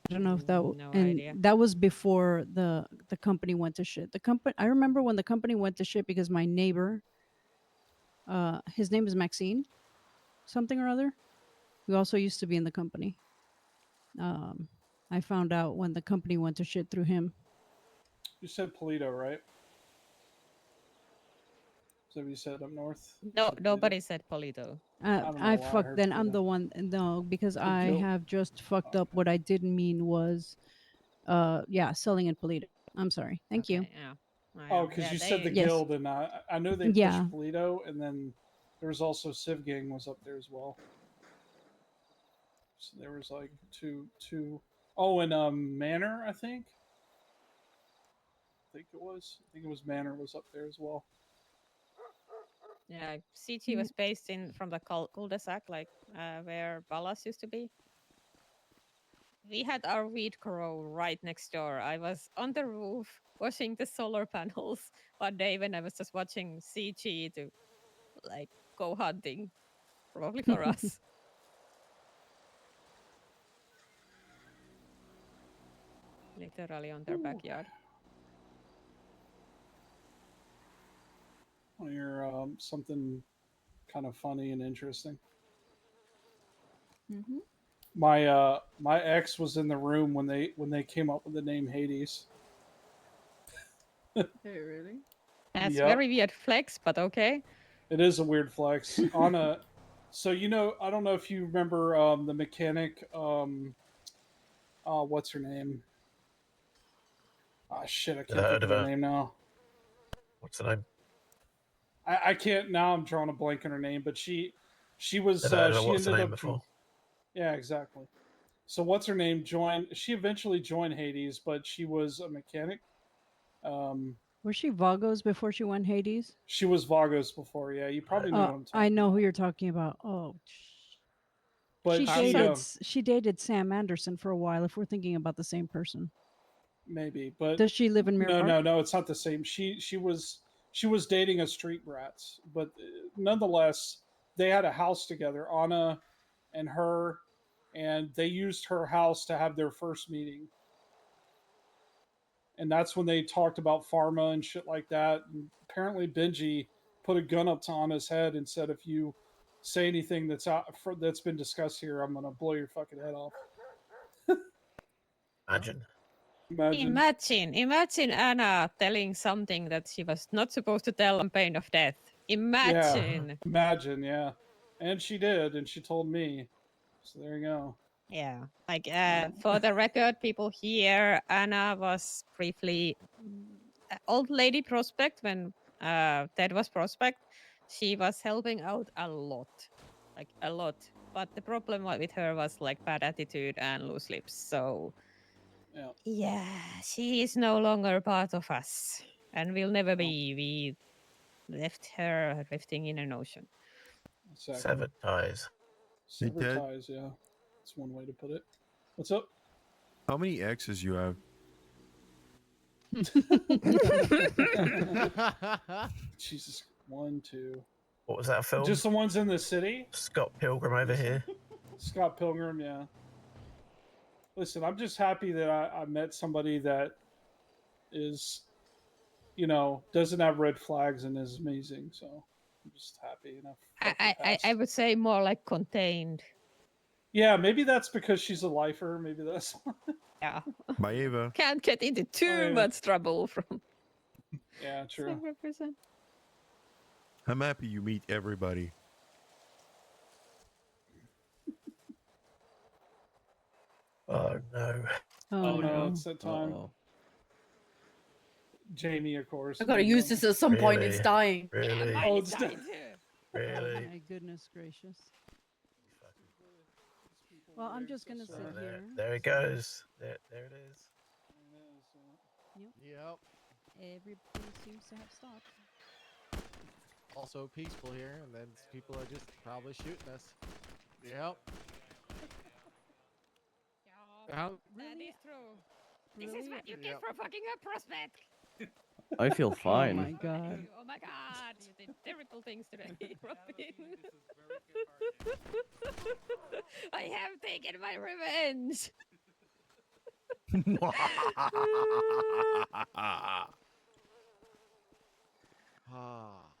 Speaker 17: I don't know if that,
Speaker 5: No
Speaker 17: and
Speaker 5: idea.
Speaker 17: that was before the company went to shit. The company, I remember when the company went to shit because my neighbor, his name is Maxine, something or other, who also used to be in the company. I found out when the company went to shit through him.
Speaker 10: You said Polito, right? Is that what you said up north?
Speaker 5: No, nobody said Polito.
Speaker 17: I fucked. Then I'm the one. No, because I
Speaker 10: guild?
Speaker 17: have just fucked up. What I didn't mean was, yeah, selling in Polito. I'm sorry. Thank you.
Speaker 5: Yeah.
Speaker 10: Oh, because you said the
Speaker 17: Yes.
Speaker 10: guild, and I know they
Speaker 17: Yeah.
Speaker 10: pushed Polito, and then there was also Civ Gang was up there as well. So there was like two. Oh, and Manor, I think. I think it was Manor was up there as well.
Speaker 5: Yeah, CT was based in from the cul-de-sac, like where Ballas used to be. We had our weed grow right next door. I was on the roof washing the solar panels one day when I was just watching CG to like go hunting, probably for us. Literally on their backyard.
Speaker 10: Well, you're something kind of funny and interesting.
Speaker 4: Mm-hmm.
Speaker 10: My ex was in the room when they came up with the name Hades.
Speaker 4: Hey, really?
Speaker 5: That's
Speaker 10: Yep.
Speaker 5: very weird flex, but okay.
Speaker 10: It is a weird flex on a. So I don't know if you remember the mechanic. What's her name? Shit, I can't think of her name now.
Speaker 12: What's the name?
Speaker 10: I can't now. I'm drawing a blank on her name, but she was
Speaker 12: I don't know
Speaker 10: she
Speaker 12: what's the
Speaker 10: ended
Speaker 12: name
Speaker 10: up.
Speaker 12: before.
Speaker 10: Yeah, exactly. So what's her name? She eventually joined Hades, but she was a mechanic.
Speaker 17: Was she Vagos before she went Hades?
Speaker 10: She was Vagos before. Yeah, you probably know what I'm talking.
Speaker 17: I know who you're talking about. Oh,
Speaker 10: But
Speaker 17: she dated Sam Anderson for a while. If we're thinking about the same person,
Speaker 10: maybe. But
Speaker 17: does she live in Mirror Park?
Speaker 10: No, it's not the same. She was dating a street brats, but nonetheless, they had a house together. Anna and her, and they used her house to have their first meeting. And that's when they talked about pharma and shit like that. And apparently, Benji put a gun up to Anna's head and said, "If you say anything that's been discussed here, I'm gonna blow your fucking head off."
Speaker 12: Imagine.
Speaker 5: Imagine Anna telling something that she was not supposed to tell on pain of death. Imagine.
Speaker 10: Yeah, imagine, yeah. And she did, and she told me. So there you go.
Speaker 5: Yeah, like for the record, people here, Anna was briefly old lady prospect when Ted was prospect. She was helping out a lot, like a lot. But the problem with her was like bad attitude and loose lips. So yeah, she is no longer part of us, and will never be. We left her drifting in an ocean.
Speaker 10: Exactly.
Speaker 12: Severed ties.
Speaker 10: Severed ties, yeah. That's one way to put it. What's up?
Speaker 1: How many exes you have?
Speaker 10: Jesus, 1, 2.
Speaker 12: What was that film?
Speaker 10: Just the ones in the city?
Speaker 12: Scott Pilgrim over here.
Speaker 10: Scott Pilgrim, yeah. Listen, I'm just happy that I met somebody that is, doesn't have red flags and is amazing. So I'm just happy enough.
Speaker 5: I would say more like contained.
Speaker 10: Yeah, maybe that's because she's a lifer. Maybe that's.
Speaker 5: Yeah.
Speaker 1: Bye, Ava.
Speaker 5: Can't get into too much trouble from.
Speaker 10: Yeah, true.
Speaker 5: 7%.
Speaker 1: I'm happy you meet everybody.
Speaker 12: Oh no.
Speaker 10: Oh no, it's that time. Jamie, of course.
Speaker 13: I gotta use this at some point. It's dying.
Speaker 12: Really?
Speaker 10: Oh, it's
Speaker 12: Really?
Speaker 17: My goodness gracious. Well, I'm just gonna sit here.
Speaker 12: There it goes. There it is.
Speaker 7: Yep.
Speaker 17: Everything seems to have stopped.
Speaker 7: Also peaceful here, and then people are just probably shooting us. Yep.
Speaker 5: That is true. This is what you get for fucking up prospect.
Speaker 14: I feel fine.
Speaker 17: Oh my god.
Speaker 5: Oh my god, you did terrible things today, Robin. I have taken my revenge.
Speaker 7: Ah.